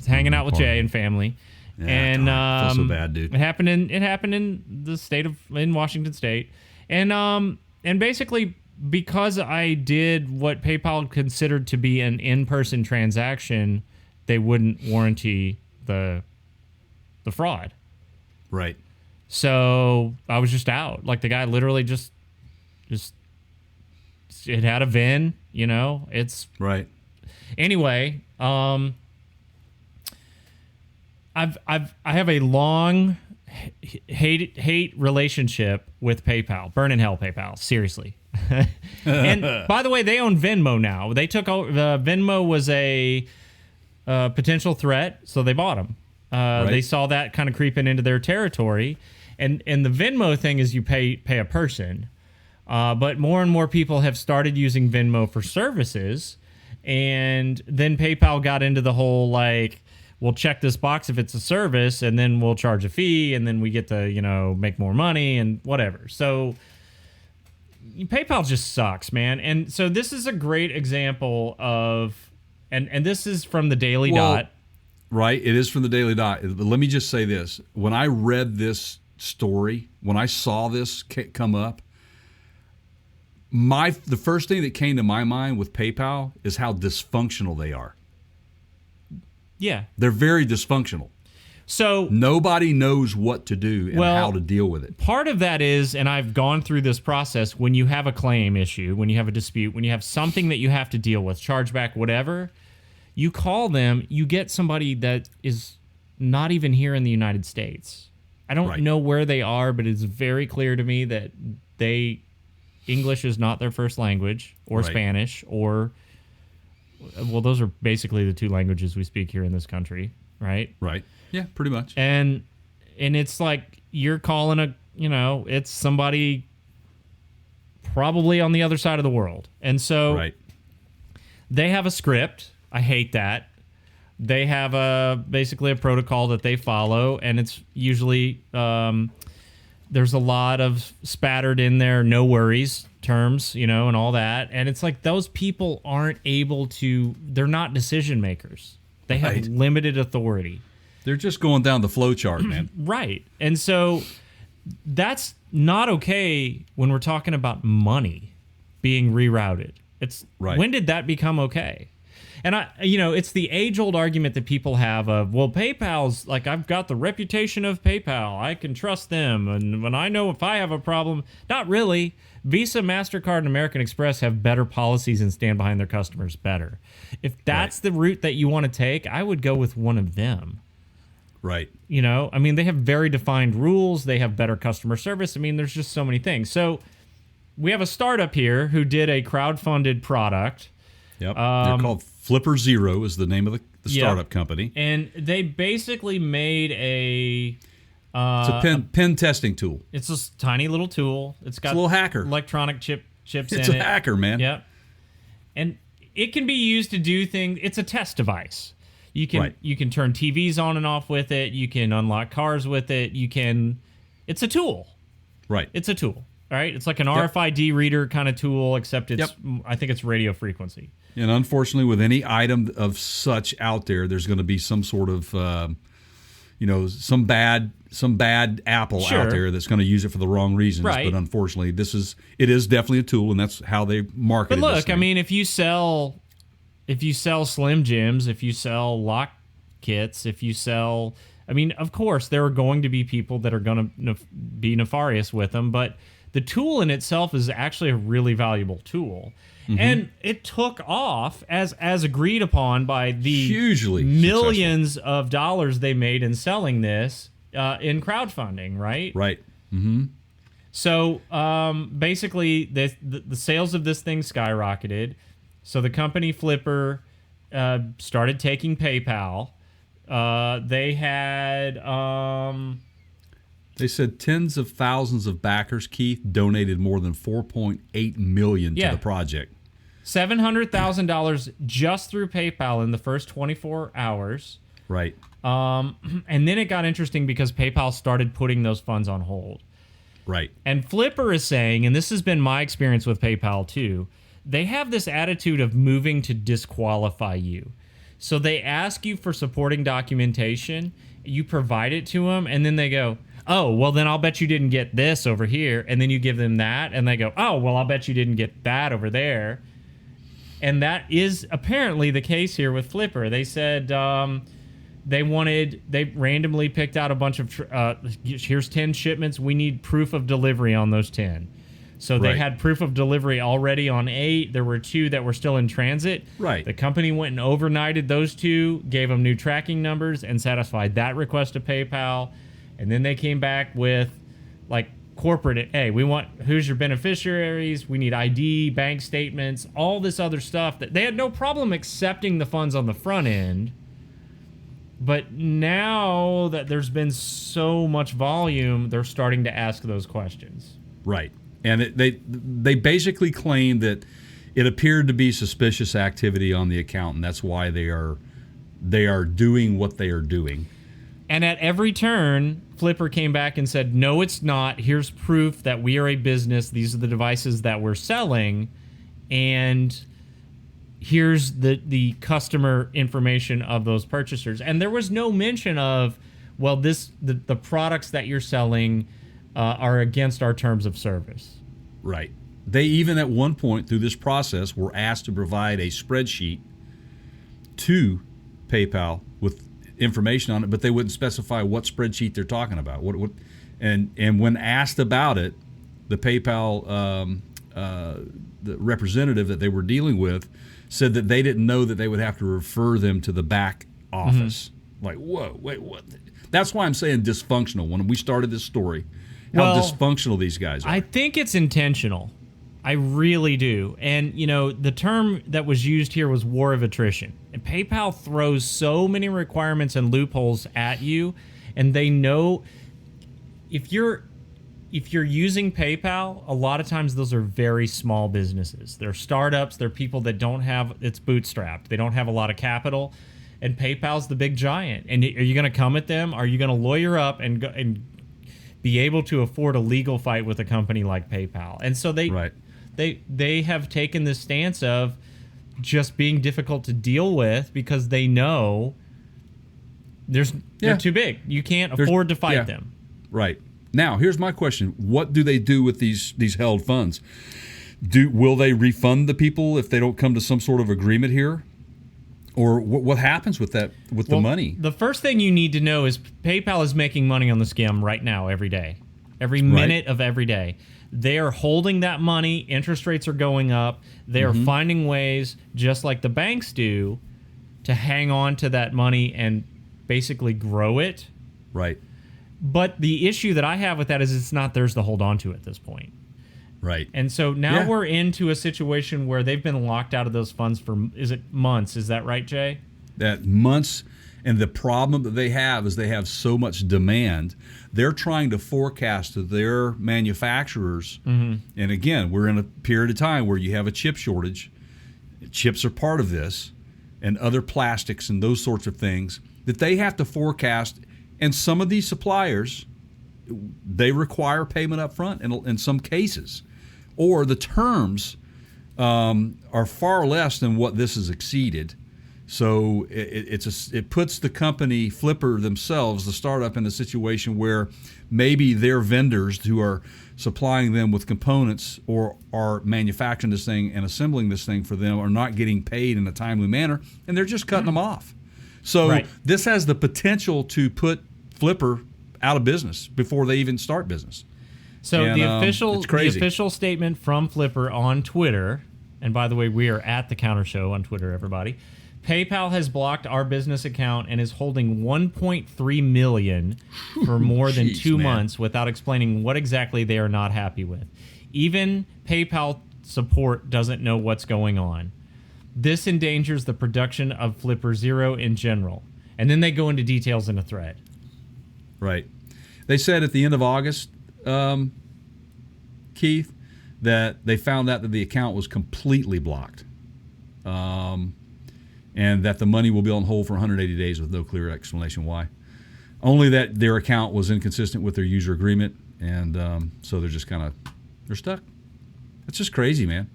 hanging out with Jay and family. Yeah, and I feel so bad, dude. It happened in Washington State. And basically because I did what PayPal considered to be an in-person transaction, they wouldn't warranty the fraud. Right. So I was just out. Like the guy literally just it had a VIN, it's right. Anyway, I have a long hate relationship with PayPal. Burn in hell, PayPal. Seriously. And by the way, they own Venmo now. They took over. Venmo was a potential threat, so they bought them. Right. They saw that kind of creeping into their territory, and the Venmo thing is you pay a person, but more and more people have started using Venmo for services, and then PayPal got into the whole we'll check this box if it's a service, and then we'll charge a fee, and then we get to make more money and whatever. So PayPal just sucks, man. And so this is a great example of, and this is from the Daily Dot. Right, it is from the Daily Dot. But let me just say this. When I read this story, when I saw this come up, the first thing that came to my mind with PayPal is how dysfunctional they are. Yeah. They're very dysfunctional. So nobody knows what to do and how to deal with it. Part of that is, and I've gone through this process, when you have a claim issue, when you have a dispute, when you have something that you have to deal with, chargeback, whatever, you call them, you get somebody that is not even here in the United States. I don't know where they are, but it's very clear to me that English is not their first language, or Spanish, or, well, those are basically the two languages we speak here in this country, right? Right. Yeah, pretty much. And it's like you're calling it's somebody probably on the other side of the world. And so they have a script. I hate that. They have basically a protocol that they follow, and it's usually there's a lot of spattered in there, no worries terms, and all that. And it's like those people aren't able to, they're not decision makers. They have limited authority. They're just going down the flow chart, man. Right. And so that's not okay when we're talking about money being rerouted. It's when did that become okay? And it's the age-old argument that people have of, well, PayPal's I've got the reputation of PayPal. I can trust them. And when I know if I have a problem, not really. Visa, MasterCard, and American Express have better policies and stand behind their customers better. If that's the route that you want to take, I would go with one of them. Right. They have very defined rules. They have better customer service. There's just so many things. So we have a startup here who did a crowdfunded product. Yep. They're called Flipper Zero is the name of the startup company. And they basically made it's a pen testing tool. It's a tiny little tool. It's got a little hacker. Electronic chips it's in it. It's a hacker, man. Yep. And it can be used to do things. It's a test device. You can turn TVs on and off with it. You can unlock cars with it. It's a tool. Right. It's a tool. All right. It's like an RFID reader kind of tool, except I think it's radio frequency. And unfortunately, with any item of such out there, there's going to be some sort of, some bad apple out there that's going to use it for the wrong reasons. Right. But unfortunately, it is definitely a tool, and that's how they market it. But look, if you sell Slim Jims, if you sell lock kits, if you sell, of course, there are going to be people that are going to be nefarious with them, but the tool in itself is actually a really valuable tool. Mm-hmm. And it took off as agreed upon by the hugely millions of dollars they made in selling this in crowdfunding, right? Right. Mm-hmm. So basically, the sales of this thing skyrocketed. So the company Flipper started taking PayPal. They had... They said tens of thousands of backers, Keith, donated more than $4.8 million to the project. $700,000 just through PayPal in the first 24 hours. Right. And then it got interesting because PayPal started putting those funds on hold. Right. And Flipper is saying, and this has been my experience with PayPal too, they have this attitude of moving to disqualify you. So they ask you for supporting documentation, you provide it to them, and then they go, oh, well, then I'll bet you didn't get this over here. And then you give them that, and they go, oh, well, I'll bet you didn't get that over there. And that is apparently the case here with Flipper. They said they randomly picked out a bunch of, here's 10 shipments. We need proof of delivery on those 10. So they had proof of delivery already on 8. There were 2 that were still in transit. Right. The company went and overnighted those 2, gave them new tracking numbers, and satisfied that request to PayPal. And then they came back with, like, corporate, hey, we want, who's your beneficiaries? We need ID, bank statements, all this other stuff. That they had no problem accepting the funds on the front end. But now that there's been so much volume, they're starting to ask those questions. Right. And they basically claim that it appeared to be suspicious activity on the account, and that's why they are doing what they are doing. And at every turn, Flipper came back and said, no, it's not. Here's proof that we are a business. These are the devices that we're selling. And here's the customer information of those purchasers. And there was no mention of, well, the products that you're selling are against our terms of service. Right. They even at one point through this process were asked to provide a spreadsheet to PayPal with information on it, but they wouldn't specify what spreadsheet they're talking about. And when asked about it, the PayPal the representative that they were dealing with said that they didn't know that they would have to refer them to the back office. Like, whoa, wait, what? That's why I'm saying dysfunctional. When we started this story, how dysfunctional these guys are. I think it's intentional. I really do. And, you know, the term that was used here was war of attrition. And PayPal throws so many requirements and loopholes at you, and they know if you're using PayPal, a lot of times those are very small businesses. They're startups, they're people that don't have, it's bootstrapped. They don't have a lot of capital, and PayPal's the big giant. And are you going to come at them? Are you going to lawyer up and go, and be able to afford a legal fight with a company like PayPal? And so they have taken this stance of just being difficult to deal with because they know they're too big. You can't afford to fight them. Right. Now, here's my question. What do they do with these held funds? Will they refund the people if they don't come to some sort of agreement here? Or what happens with that the money? The first thing you need to know is PayPal is making money on the scam right now, every day. Every minute of every day. They are holding that money. Interest rates are going up. They are finding ways, just like the banks do, to hang on to that money and basically grow it. Right. But the issue that I have with that is it's not theirs to hold on to at this point. Right. And so now we're into a situation where they've been locked out of those funds for, is it months? Is that right, Jay? That months. And the problem that they have is they have so much demand. They're trying to forecast to their manufacturers. And again, we're in a period of time where you have a chip shortage. Chips are part of this, and other plastics and those sorts of things that they have to forecast. And some of these suppliers, they require payment up front in some cases. Or the terms are far less than what this has exceeded. So it puts the company Flipper themselves, the startup, in a situation where maybe their vendors who are supplying them with components or are manufacturing this thing and assembling this thing for them are not getting paid in a timely manner, and they're just cutting them off. So this has the potential to put Flipper out of business before they even start business. So the official statement from Flipper on Twitter, and by the way, we are at The Counter Show on Twitter, everybody. PayPal has blocked our business account and is holding $1.3 million for more than 2 months without explaining what exactly they are not happy with. Even PayPal support doesn't know what's going on. This endangers the production of Flipper Zero in general. And then they go into details in a thread. Right. They said at the end of August, Keith, that they found out that the account was completely blocked. And that the money will be on hold for 180 days with no clear explanation why. Only that their account was inconsistent with their user agreement, and so they're just they're stuck. It's just crazy, man.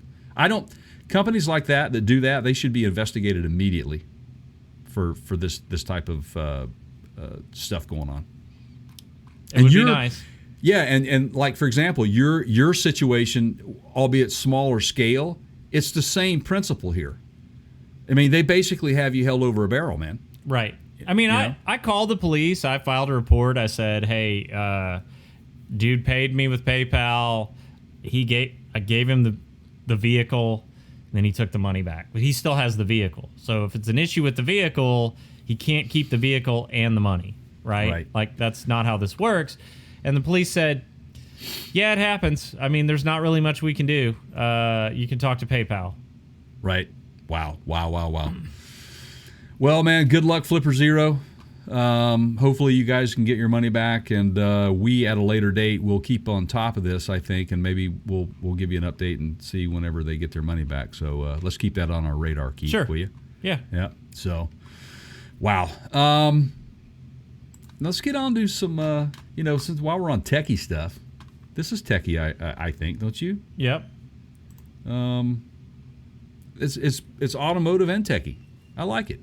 companies like that do that, they should be investigated immediately for this type of stuff going on. It would be nice. Yeah, and like, for example, your situation, albeit smaller scale, it's the same principle here. I mean, they basically have you held over a barrel, man. Right. I mean, I called the police. I filed a report. I said, hey, dude paid me with PayPal. I gave him the vehicle, and then he took the money back. But he still has the vehicle. So if it's an issue with the vehicle, he can't keep the vehicle and the money, right? Like, that's not how this works. And the police said, yeah, it happens. I mean, there's not really much we can do. You can talk to PayPal. Right. Wow. Well, man, good luck, Flipper Zero. Hopefully you guys can get your money back, and we at a later date will keep on top of this, I think, and maybe we'll give you an update and see whenever they get their money back. So let's keep that on our radar, Keith, sure. will you? Yeah. Yeah. So, wow. Let's get on to some, since while we're on techie stuff, this is techie, I think, don't you? Yep. It's automotive and techie. I like it.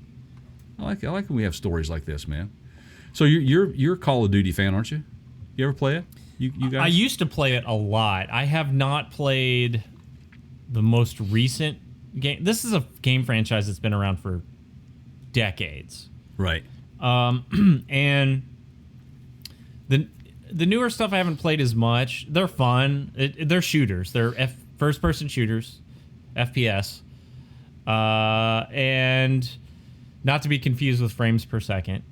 I like when we have stories like this, man. So you're a Call of Duty fan, aren't you? You ever play it? You guys? I used to play it a lot. I have not played the most recent game. This is a game franchise that's been around for decades. Right. And the newer stuff I haven't played as much. They're fun. They're shooters. They're first-person shooters, FPS, and not to be confused with frames per second.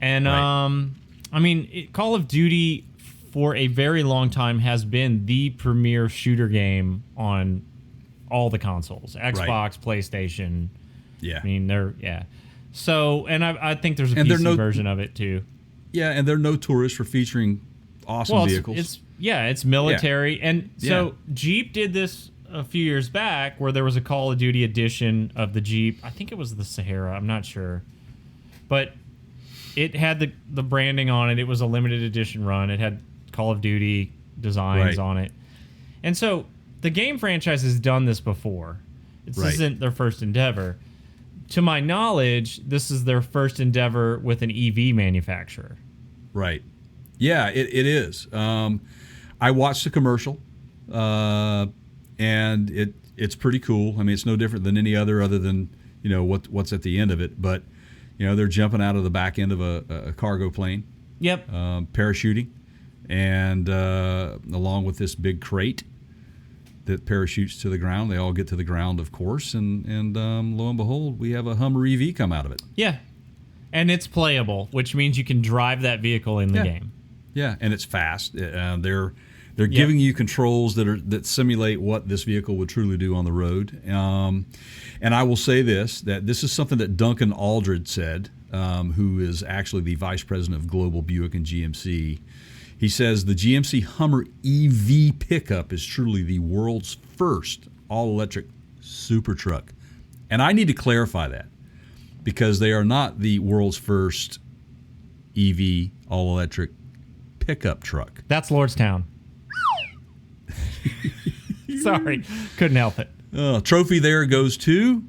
And right. I mean, Call of Duty for a very long time has been the premier shooter game on all the consoles: Xbox, right. PlayStation. Yeah. I mean, So, and I think there's a PC version of it too. Yeah, and they're notorious for featuring awesome vehicles. It's military. Yeah. And so Jeep did this a few years back where there was a Call of Duty edition of the Jeep. I think it was the Sahara. I'm not sure. But it had the branding on it. It was a limited edition run. It had Call of Duty designs on it. And so the game franchise has done this before. This isn't their first endeavor. To my knowledge, this is their first endeavor with an EV manufacturer. Right. Yeah, it is. I watched the commercial, and it's pretty cool. I mean, it's no different than any other than what's at the end of it. But they're jumping out of the back end of a cargo plane. Yep. Parachuting, and along with this big crate that parachutes to the ground. They all get to the ground, of course, and lo and behold, we have a Hummer EV come out of it. Yeah, and it's playable, which means you can drive that vehicle in the game. Yeah, and it's fast. They're giving you controls that simulate what this vehicle would truly do on the road. And I will say that this is something that Duncan Aldred said, who is actually the vice president of Global Buick and GMC. He says the GMC Hummer EV pickup is truly the world's first all-electric super truck. And I need to clarify that because they are not the world's first EV all-electric pickup truck. That's Lordstown. Sorry, couldn't help it. Trophy there goes to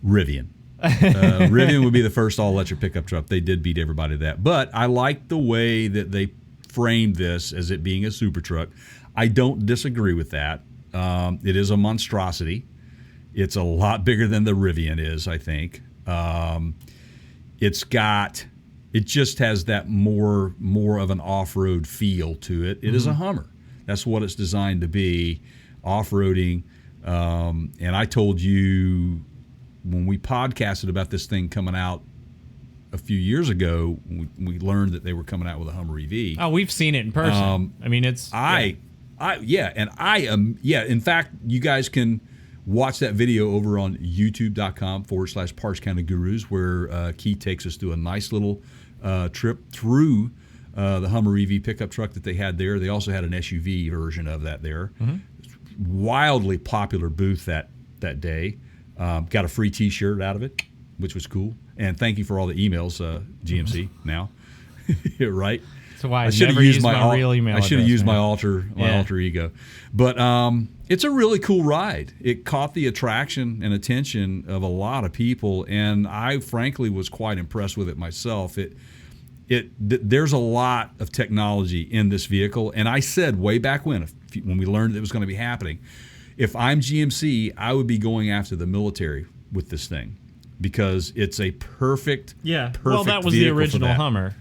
Rivian. Rivian would be the first all-electric pickup truck. They did beat everybody to that. But I like the way that they framed this as it being a super truck. I don't disagree with that. It is a monstrosity. It's a lot bigger than the Rivian is, I think. It just has that more of an off-road feel to it. It is a Hummer. That's what it's designed to be, off-roading. And I told you when we podcasted about this thing coming out a few years ago, we learned that they were coming out with a Hummer EV. Oh, we've seen it in person. I mean, it's... In fact, you guys can watch that video over on youtube.com/Parts County Gurus, where Keith takes us through a nice little trip through the Hummer EV pickup truck that they had there. They also had an SUV version of that there. Wildly popular booth that day. Got a free T-shirt out of it, which was cool. And thank you for all the emails, GMC. Now, right? That's why I should have used my real email. I should have used my alter ego. But It's a really cool ride. It caught the attraction and attention of a lot of people, and I frankly was quite impressed with it myself. There's a lot of technology in this vehicle, and I said way back when we learned it was going to be happening, if I'm GMC, I would be going after the military with this thing because it's a perfect well, that was the original Hummer.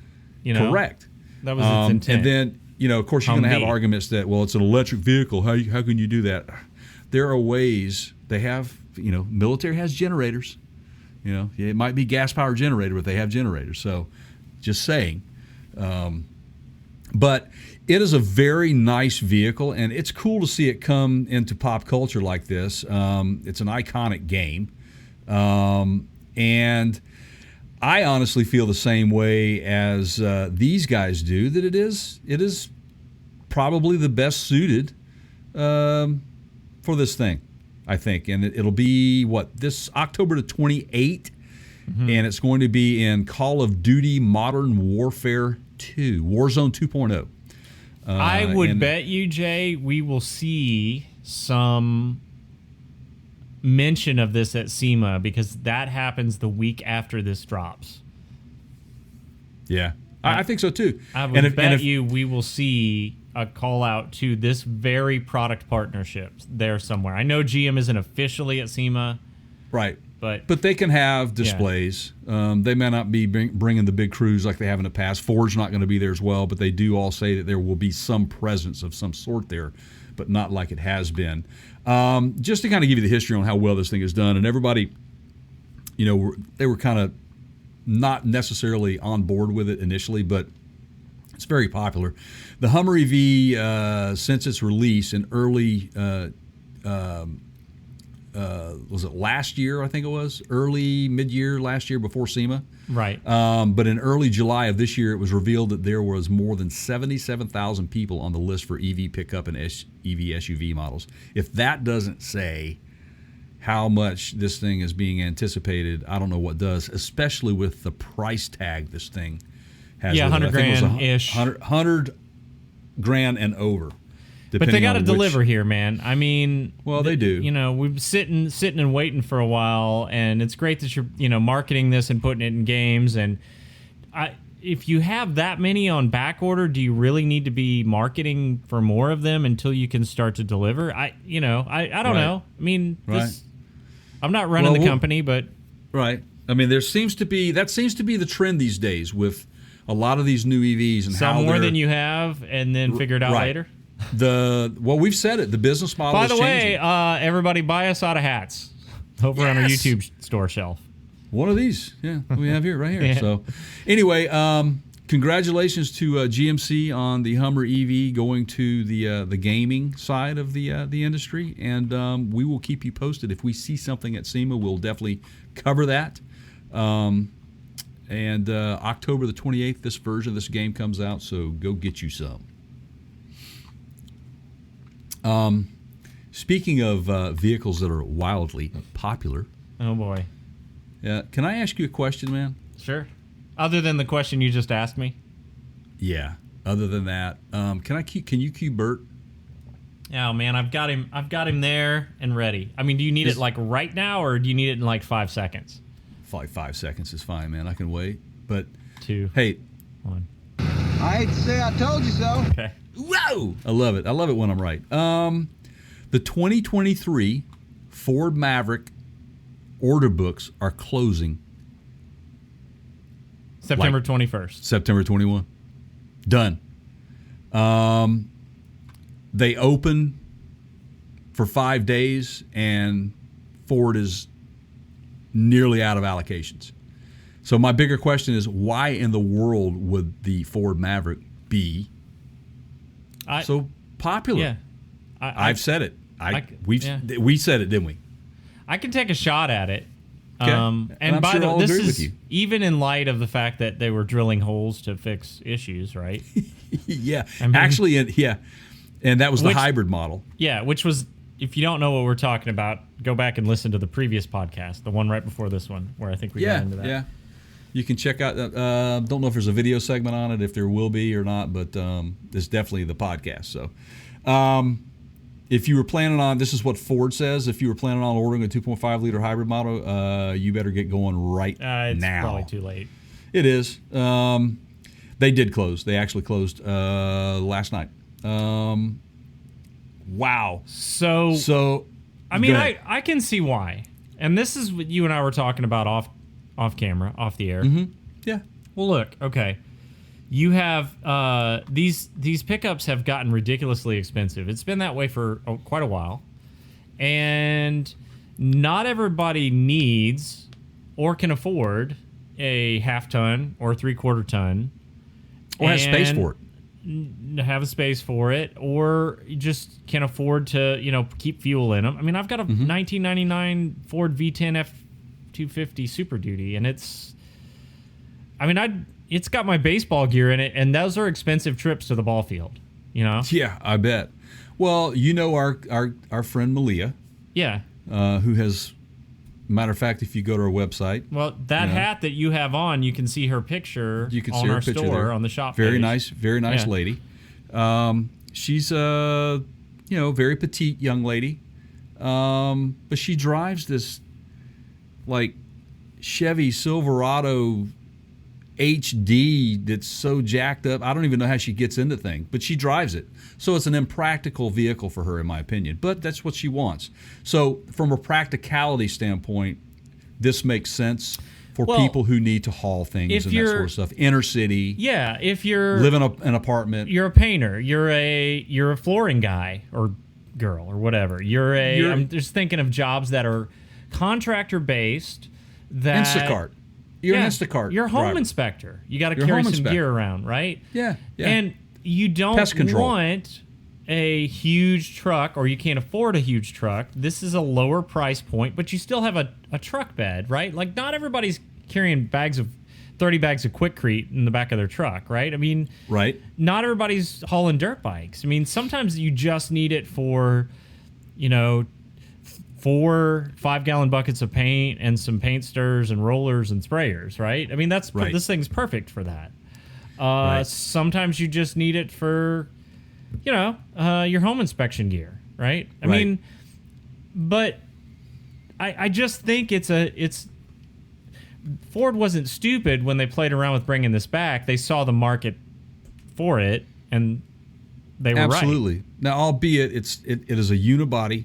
Correct. That was its intent. And then, of course, you're going to have arguments that, well, it's an electric vehicle. How can you do that? There are ways. They have, military has generators. It might be gas-powered generator, but they have generators. So just saying. But it is a very nice vehicle, and it's cool to see it come into pop culture like this. It's an iconic game. And I honestly feel the same way as these guys do, that it is probably the best suited for this thing, I think. And it'll be, this October the 28th, and it's going to be in Call of Duty Modern Warfare 2, Warzone 2.0. I would bet you, Jay, we will see some mention of this at SEMA because that happens the week after this drops. Yeah, I think so too. I would bet you we will see a call out to this very product partnership there somewhere. I know GM isn't officially at SEMA, right? But they can have displays. Yeah. They may not be bringing the big crews like they have in the past. Ford's not going to be there as well, but they do all say that there will be some presence of some sort there, but not like it has been. Just to kind of give you the history on how well this thing is done, and everybody, they were kind of not necessarily on board with it initially, but it's very popular. The Hummer EV, since its release in early, was it last year? I think it was mid-year last year before SEMA. Right. But in early July of this year, it was revealed that there was more than 77,000 people on the list for EV pickup and EV SUV models. If that doesn't say how much this thing is being anticipated, I don't know what does, especially with the price tag this thing has. Yeah, $100,000-ish. 100 grand and over. But they got to deliver here, man. I mean, well, they do. We've been sitting and waiting for a while, and it's great that you're, marketing this and putting it in games. And if you have that many on back order, do you really need to be marketing for more of them until you can start to deliver? I don't know. I mean, I'm not running the company, but right. I mean, that seems to be the trend these days with a lot of these new EVs and sell more than you have, and then figure it out later. We've said it. The business model. By the way, changing. Everybody buy us out of hats over on our YouTube store shelf. One of these, we have here, right here. Yeah. So, anyway, congratulations to GMC on the Hummer EV going to the gaming side of the industry, and we will keep you posted if we see something at SEMA. We'll definitely cover that. And October the 28th, this version of this game comes out, so go get you some. Speaking of vehicles that are wildly popular. Oh, boy. Yeah, can I ask you a question, man? Sure. Other than the question you just asked me? Yeah. Other than that, can you cue Bert? Oh, man, I've got him there and ready. I mean, do you need it like right now, or do you need it in like 5 seconds? Like 5 seconds is fine, man. I can wait. But 2. Hey. 1. I hate to say I told you so. Okay. Whoa! I love it. I love it when I'm right. The 2023 Ford Maverick order books are closing September 21st. September 21. Done. They open for 5 days, and Ford is nearly out of allocations. So my bigger question is, why in the world would the Ford Maverick be so popular? Yeah, I've said it. We said it, didn't we? I can take a shot at it. Okay. And by sure the way, this with is you. Even in light of the fact that they were drilling holes to fix issues, right? Yeah, I mean, actually, and that was the hybrid model. Yeah, which was, if you don't know what we're talking about, go back and listen to the previous podcast, the one right before this one, where I think we got into that. Yeah, you can check out. Don't know if there's a video segment on it, if there will be or not, but it's definitely the podcast. So, if you were planning on, this is what Ford says, if you were planning on ordering a 2.5 liter hybrid model, you better get going right It's now. probably too late. It is. They did close. They actually closed last night. Wow. So I mean, go ahead. I can see why. And this is what you and I were talking about off camera, off the air. Mm-hmm. Yeah. Well, look, okay. You have these pickups have gotten ridiculously expensive. It's been that way for quite a while. And not everybody needs or can afford a half-ton or 3/4 ton. Or has space for it. Have a space for it, or you just can afford to, keep fuel in them. I mean, I've got a 1999 Ford V10 F250 Super Duty, and it's got my baseball gear in it, and those are expensive trips to the ball field, Yeah, I bet. Well, our friend Malia, Yeah. who has, matter of fact, if you go to our website, Well, that hat that you have on, you can see her picture you can on see her our picture store there. on the shop Very page. nice Yeah. lady. She's a very petite young lady, but she drives this like Chevy Silverado HD that's so jacked up. I don't even know how she gets into things, but she drives it. So it's an impractical vehicle for her, in my opinion. But that's what she wants. So from a practicality standpoint, this makes sense for people who need to haul things and that sort of stuff. Inner city. Yeah, if you're Live in an apartment. you're a painter, you're a flooring guy or girl or whatever. I'm just thinking of jobs that are contractor based. That Instacart. You're an Instacart. You're a home driver. inspector. You got to You're a carry home some inspector. gear around, right? Yeah. And you don't Pest control. want a huge truck, or you can't afford a huge truck. This is a lower price point, but you still have a truck bed, right? Like, not everybody's carrying 30 bags of Quikrete in the back of their truck, right? I mean, Right. not everybody's hauling dirt bikes. I mean, sometimes you just need it for, 4 5-gallon buckets of paint and some paint stirrers and rollers and sprayers, right? I mean, Right. this thing's perfect for that. Right. Sometimes you just need it for, your home inspection gear, right? I Right. mean, but I just think it's Ford wasn't stupid when they played around with bringing this back. They saw the market for it, and they were right. Absolutely. Now, albeit it is a unibody,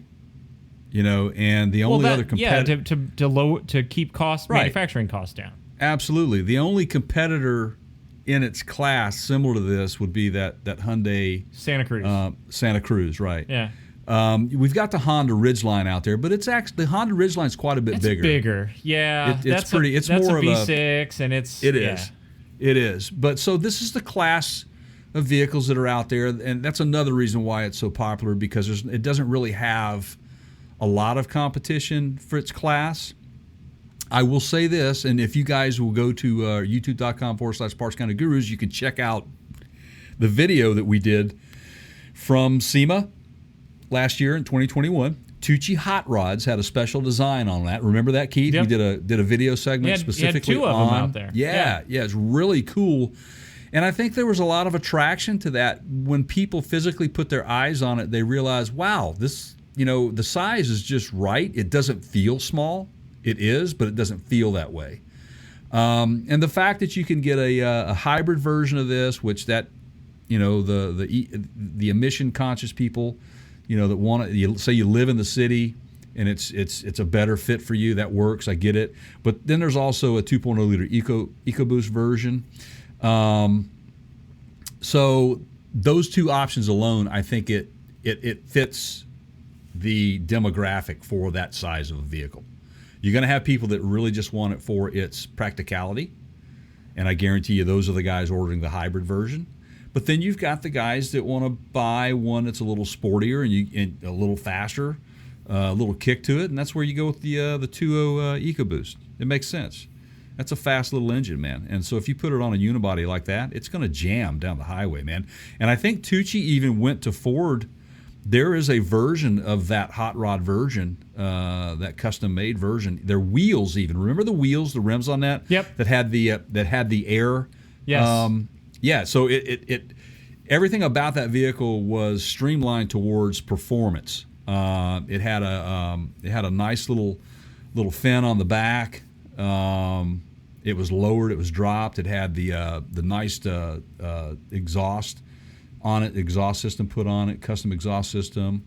and the only other competitor. to keep manufacturing costs down. Absolutely. The only competitor in its class similar to this would be that Hyundai Santa Cruz. Santa Cruz, right? Yeah. We've got the Honda Ridgeline out there, but it's actually the Honda Ridgeline's quite a bit It's bigger. Yeah. It's pretty. It's that's more a of a V6, and it's It is. It is. But so this is the class of vehicles that are out there, and that's another reason why it's so popular, because it doesn't really have a lot of competition for its class. I will say this, and if you guys will go to youtube.com/Parts County Gurus, you can check out the video that we did from SEMA last year in 2021. Tucci Hot Rods had a special design on that. Remember that, Keith? Yep. We did a video segment specifically you had 2 of on them out there. Yeah, it's really cool. And I think there was a lot of attraction to that. When people physically put their eyes on it, they realize, wow, this, the size is just right. It doesn't feel small. It is, but it doesn't feel that way. And the fact that you can get a hybrid version of this, which that, the emission conscious people, that want to, say you live in the city and it's a better fit for you, that works. I get it. But then there's also a 2.0 liter EcoBoost version. So those two options alone, I think it fits the demographic for that size of a vehicle. You're going to have people that really just want it for its practicality, and I guarantee you those are the guys ordering the hybrid version. But then you've got the guys that want to buy one that's a little sportier and a little faster, a little kick to it, and that's where you go with the 2.0 EcoBoost. It makes sense. That's a fast little engine, man. And so if you put it on a unibody like that, it's going to jam down the highway, man. And I think Tucci even went to Ford. There is a version of that hot rod version, that custom-made version. Their wheels even. Remember the wheels, the rims on that? Yep. That had the air. Yes. Yeah. So it everything about that vehicle was streamlined towards performance. It had a nice little fin on the back. It was lowered. It was dropped. It had the nice exhaust on it, exhaust system put on it, custom exhaust system.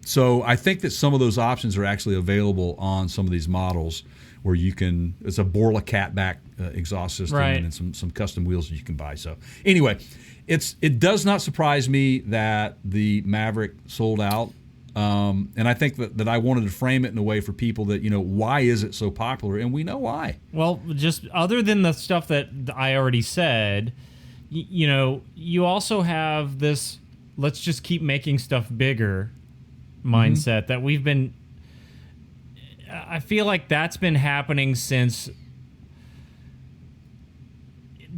So I think that some of those options are actually available on some of these models, where you can. It's a Borla catback exhaust system, Right. and then some custom wheels that you can buy. So anyway, it does not surprise me that the Maverick sold out. And I think that I wanted to frame it in a way for people that, why is it so popular? And we know why. Well, just other than the stuff that I already said, you also have this let's just keep making stuff bigger mindset that we've been. I feel like that's been happening since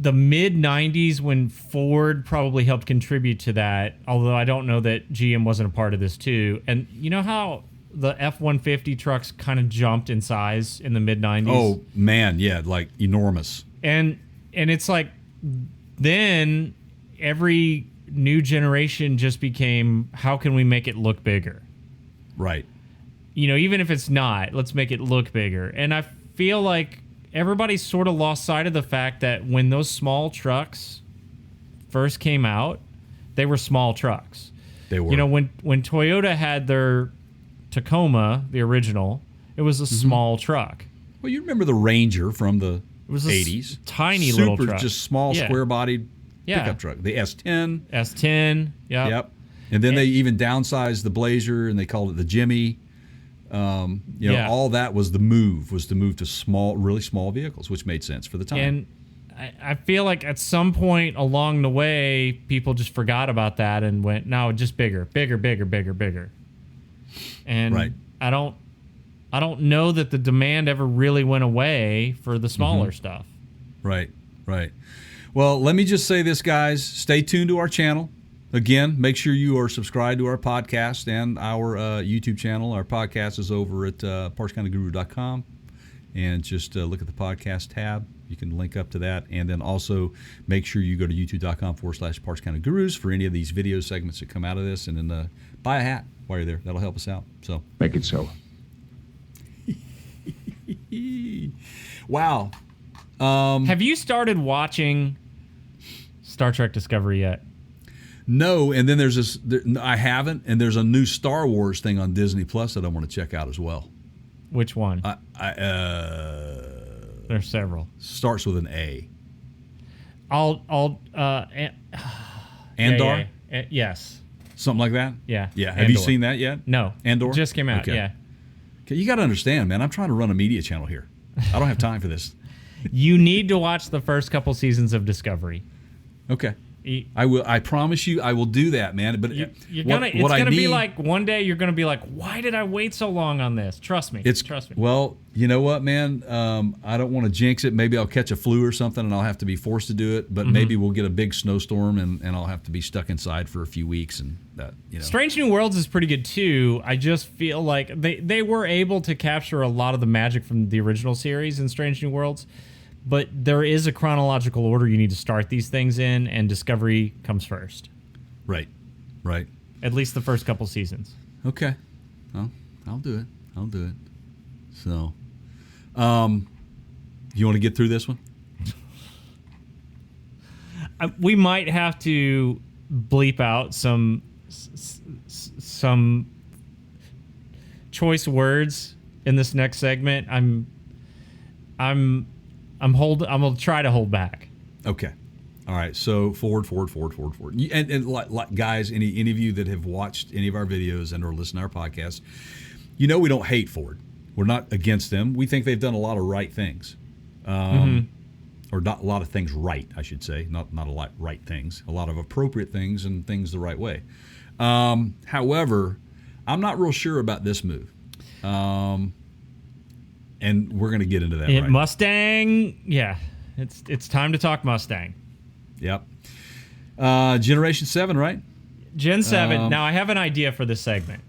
the mid 90s, when Ford probably helped contribute to that, although I don't know that GM wasn't a part of this too. And you know how the F-150 trucks kind of jumped in size in the mid 90s? Oh man, yeah, like enormous. And it's like then every new generation just became, how can we make it look bigger? Right. Even if it's not, let's make it look bigger. And I feel like everybody sort of lost sight of the fact that when those small trucks first came out, they were small trucks. They were. When Toyota had their Tacoma, the original, it was a small truck. Well, you remember the Ranger from the It was a 80s. tiny little truck. Just small, Yeah. square-bodied Yeah. pickup truck. The S10. S10, yeah. Yep. And then they even downsized the Blazer, and they called it the Jimmy. All that was to move to small, really small vehicles, which made sense for the time. And I feel like at some point along the way, people just forgot about that and went, no, just bigger. And Right. I don't know that the demand ever really went away for the smaller stuff. Right. Well, let me just say this, guys. Stay tuned to our channel. Again, make sure you are subscribed to our podcast and our YouTube channel. Our podcast is over at partskinoguru.com. And just look at the podcast tab. You can link up to that. And then also make sure you go to youtube.com/partskinogurus for any of these video segments that come out of this. And then buy a hat while you're there. That'll help us out. So Make it so. Wow. Have you started watching Star Trek Discovery yet? No, and then there's this. I haven't, and there's a new Star Wars thing on Disney Plus that I want to check out as well. Which one? There's several. Starts with an A. Yeah, Andor? yes. Something like that? Yeah. Yeah. Have you Andor. seen that yet? No. Andor? It just came out, Okay. yeah. Okay, you got to understand, man. I'm trying to run a media channel here. I don't have time for this. You need to watch the first couple seasons of Discovery. Okay. You- I will. I promise you, I will do that, man. But You're what it's I gonna be need- like one day you're gonna be like, why did I wait so long on this? Trust me. Trust me. Well, you know what, man? I don't want to jinx it. Maybe I'll catch a flu or something, and I'll have to be forced to do it. But maybe we'll get a big snowstorm, and I'll have to be stuck inside for a few weeks, and that, Strange New Worlds is pretty good too. I just feel like they were able to capture a lot of the magic from the original series in Strange New Worlds. But there is a chronological order you need to start these things in, and Discovery comes first. Right. At least the first couple seasons. Okay. Well, I'll do it. So, you want to get through this one? We might have to bleep out some choice words in this next segment. I'm gonna try to hold back. Okay. All right. So forward. And guys, any of you that have watched any of our videos and or listened to our podcast, we don't hate Ford. We're not against them. We think they've done a lot of right things, or not a lot of things right, I should say. Not a lot right things. A lot of appropriate things and things the right way. However, I'm not real sure about this move. And we're going to get into that. Right? Mustang, yeah. It's time to talk Mustang. Yep. Generation 7, right? Gen 7. Now, I have an idea for this segment.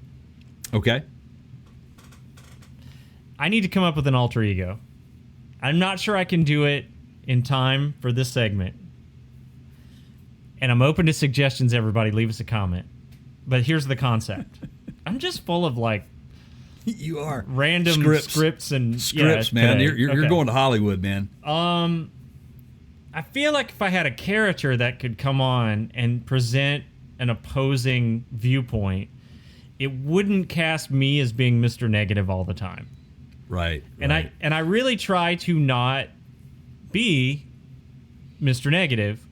Okay. I need to come up with an alter ego. I'm not sure I can do it in time for this segment. And I'm open to suggestions, everybody. Leave us a comment. But here's the concept. I'm just full of like You are random scripts and scripts, man. today. You're going to Hollywood, man. I feel like if I had a character that could come on and present an opposing viewpoint, it wouldn't cast me as being Mr. Negative all the time. Right. And I really try to not be Mr. Negative.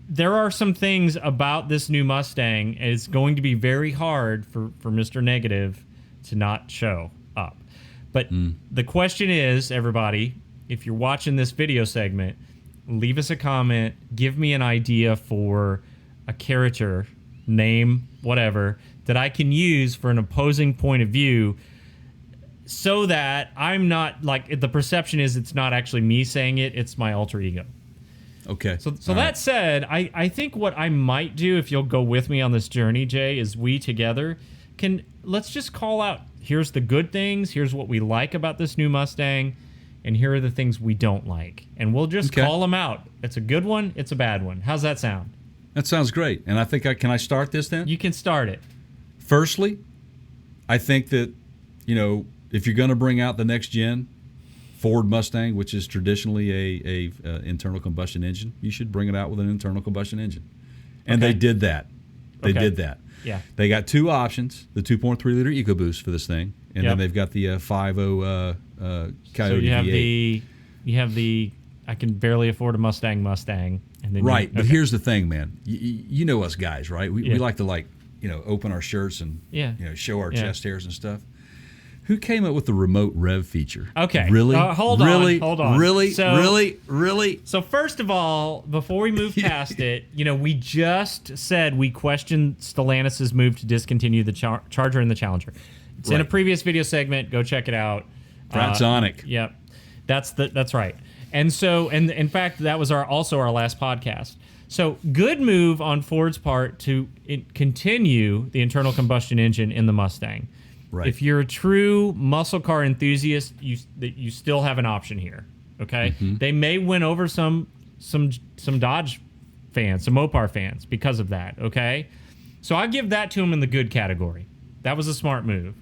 There are some things about this new Mustang. It's going to be very hard for Mr. Negative to not show up. But the question is, everybody, if you're watching this video segment, leave us a comment. Give me an idea for a character, name, whatever, that I can use for an opposing point of view so that I'm not, like, the perception is it's not actually me saying it, it's my alter ego. Okay. So that said, I think what I might do, if you'll go with me on this journey, Jay, is we together let's just call out, here's the good things, here's what we like about this new Mustang, and here are the things we don't like. And we'll just call them out. It's a good one, it's a bad one. How's that sound? That sounds great. And I think can I start this then? You can start it. Firstly, I think that, if you're going to bring out the next gen Ford Mustang, which is traditionally a internal combustion engine, you should bring it out with an internal combustion engine. And they did that. They did that. Yeah. They got two options, the 2.3 liter EcoBoost for this thing, and then they've got the 5.0 Coyote So V8. you have the I can barely afford a Mustang, and then Right, but here's the thing, man. You know us guys, right? We like to open our shirts and show our chest hairs and stuff. Who came up with the remote rev feature? Okay. Really? Hold on. Really? So, Really? So first of all, before we move past it, we just said we questioned Stellantis' move to discontinue the Charger and the Challenger. It's in a previous video segment. Go check it out. Fratzonic. Yep. That's right. And so, and in fact, that was also our last podcast. So good move on Ford's part to continue the internal combustion engine in the Mustang. Right. If you're a true muscle car enthusiast, you still have an option here. Okay, They may win over some Dodge fans, some Mopar fans because of that. Okay, so I give that to them in the good category. That was a smart move.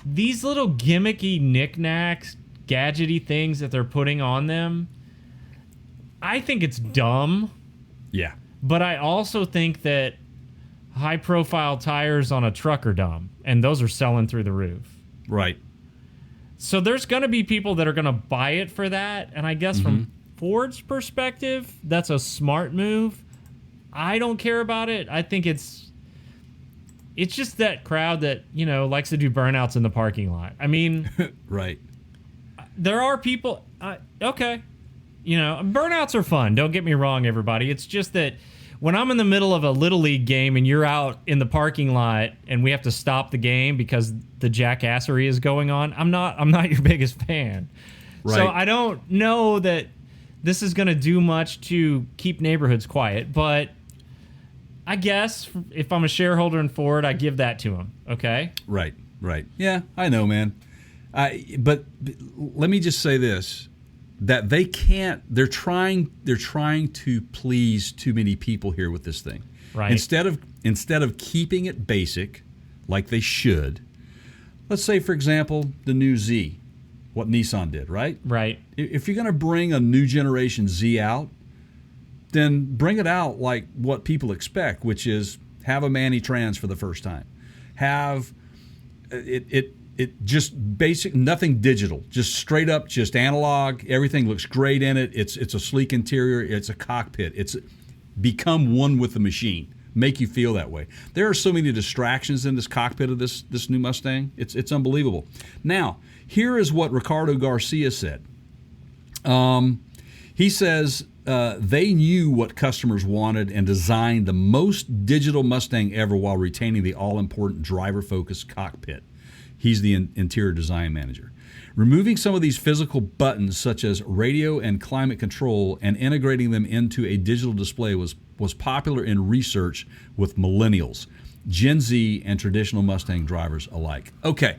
These little gimmicky knickknacks, gadgety things that they're putting on them, I think it's dumb. Yeah. But I also think that high-profile tires on a truck are dumb, and those are selling through the roof. Right. So there's going to be people that are going to buy it for that, and I guess from Ford's perspective, that's a smart move. I don't care about it. I think it's just that crowd that, likes to do burnouts in the parking lot. I mean... Right. There are people... okay. Burnouts are fun. Don't get me wrong, everybody. It's just that when I'm in the middle of a Little League game and you're out in the parking lot and we have to stop the game because the jackassery is going on, I'm not your biggest fan. Right. So I don't know that this is going to do much to keep neighborhoods quiet, but I guess if I'm a shareholder in Ford, I give that to them. Okay? Right. Yeah, I know, man. But let me just say this. That they're trying to please too many people here with this thing. Right. Instead of keeping it basic, like they should. Let's say, for example, the new Z, what Nissan did, right? Right. If you're going to bring a new generation Z out, then bring it out like what people expect, which is have a Manny Trans for the first time, have it just basic, nothing digital, just straight up, just analog. Everything looks great in it. It's a sleek interior. It's a cockpit. It's become one with the machine. Make you feel that way. There are so many distractions in this cockpit of this new Mustang. It's unbelievable. Now, here is what Ricardo Garcia said. He says they knew what customers wanted and designed the most digital Mustang ever while retaining the all-important driver-focused cockpit. He's the interior design manager. Removing some of these physical buttons, such as radio and climate control, and integrating them into a digital display was popular in research with millennials, Gen Z, and traditional Mustang drivers alike. Okay,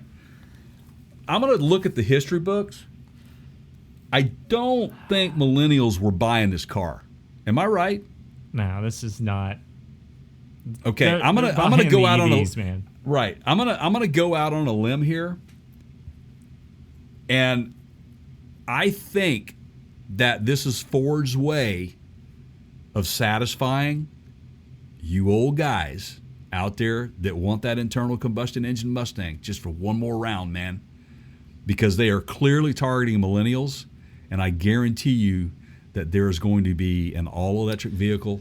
I'm going to look at the history books, I don't think millennials were buying this car. Am I right? No, this is not. Okay, I'm gonna go out on a man. Right. I'm gonna go out on a limb here, and I think that this is Ford's way of satisfying you old guys out there that want that internal combustion engine Mustang just for one more round, man. Because they are clearly targeting millennials, and I guarantee you that there is going to be an all-electric vehicle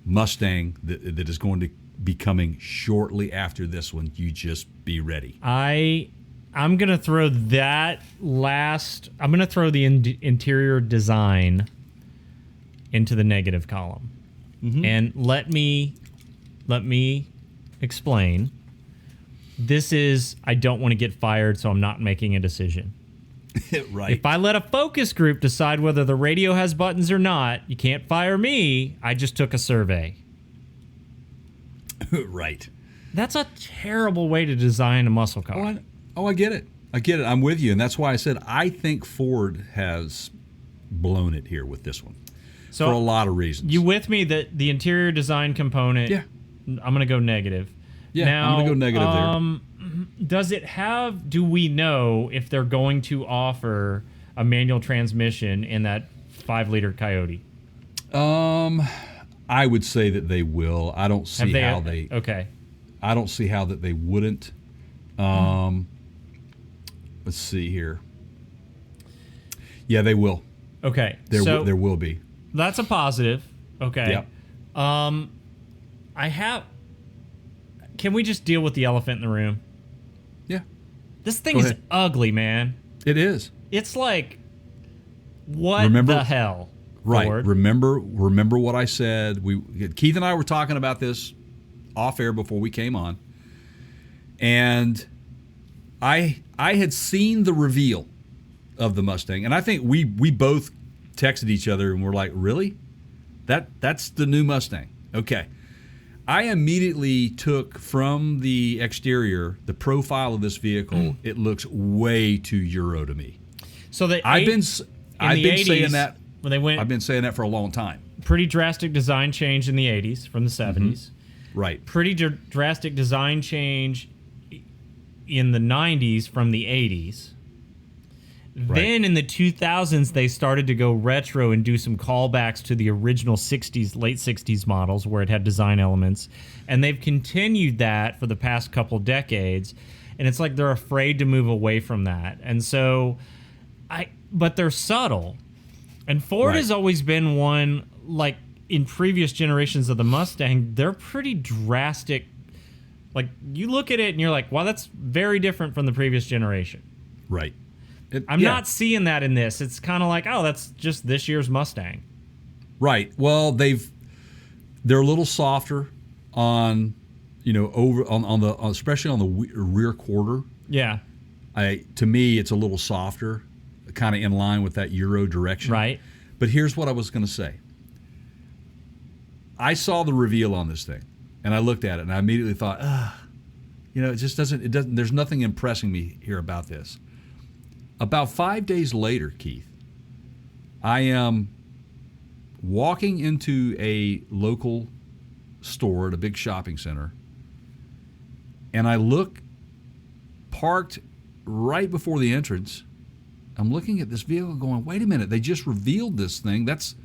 Mustang that is going to be coming shortly after this one. You just be ready. I'm going to throw that last... I'm going to throw the interior design into the negative column. Mm-hmm. And let me explain. This is, I don't want to get fired, so I'm not making a decision. Right. If I let a focus group decide whether the radio has buttons or not, you can't fire me. I just took a survey. Right. That's a terrible way to design a muscle car. I get it. I'm with you, and that's why I said I think Ford has blown it here with this one. So for a lot of reasons. You with me that the interior design component, yeah. I'm going to go negative. Yeah, now, I'm going to go negative there. Does it have, do we know if they're going to offer a manual transmission in that 5-liter Coyote? I would say that they will. I don't see how they... Okay. I don't see how that they wouldn't. Let's see here. Yeah, they will. Okay. There will be. That's a positive. Okay. Yep. Can we just deal with the elephant in the room? Yeah. This thing is ugly, man. It is. It's like, the hell? Right. Ford? Remember what I said. Keith and I were talking about this off air before we came on. And I had seen the reveal of the Mustang, and I think we both texted each other and we're like, really? That's the new Mustang. Okay. I immediately took from the exterior the profile of this vehicle. It looks way too Euro to me. So I've been saying that when they went. I've been saying that for a long time. Pretty drastic design change in the 80s from the 70s. Mm-hmm. Right. Pretty drastic design change in the 90s from the 80s. Right. Then in the 2000s, they started to go retro and do some callbacks to the original 60s, late 60s models where it had design elements. And they've continued that for the past couple decades. And it's like they're afraid to move away from that. And so, but they're subtle. And Ford has always been one, like in previous generations of the Mustang, they're pretty drastic. Like you look at it and you're like, wow, that's very different from the previous generation. Right. I'm not seeing that in this. It's kind of like, oh, that's just this year's Mustang. Right. Well, they're a little softer on, especially on the rear quarter. Yeah. To me, it's a little softer, kind of in line with that Euro direction. Right. But here's what I was going to say. I saw the reveal on this thing, and I looked at it, and I immediately thought, it just doesn't. There's nothing impressing me here about this. About 5 days later, Keith, I am walking into a local store at a big shopping center, and I look parked right before the entrance. I'm looking at this vehicle going, wait a minute, they just revealed this thing. That's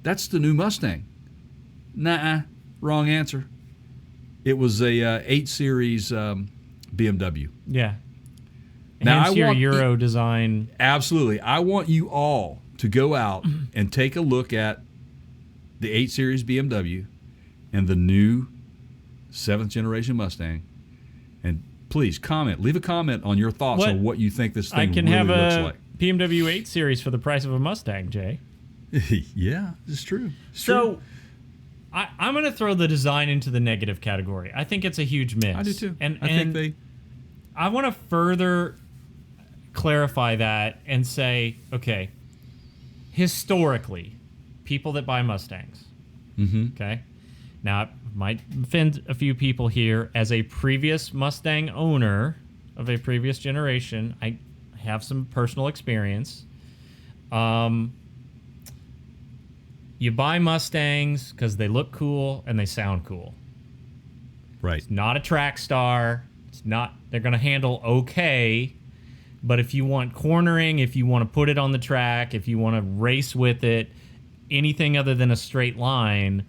the new Mustang. Nah, wrong answer. It was a 8 Series BMW. Yeah. Now, hence your Euro design. Absolutely. I want you all to go out and take a look at the 8 Series BMW and the new 7th generation Mustang. And please leave a comment on your thoughts on what you think this thing really looks like. I can have a BMW 8 Series for the price of a Mustang, Jay. Yeah, it's true. I'm going to throw the design into the negative category. I think it's a huge miss. I do too. I want to further clarify that and say, okay, historically, people that buy Mustangs, okay? Now, it might offend a few people here. As a previous Mustang owner of a previous generation, I have some personal experience. You buy Mustangs because they look cool and they sound cool. Right. It's not a track star. It's not. They're going to handle okay. But if you want cornering, if you want to put it on the track, if you want to race with it, anything other than a straight line,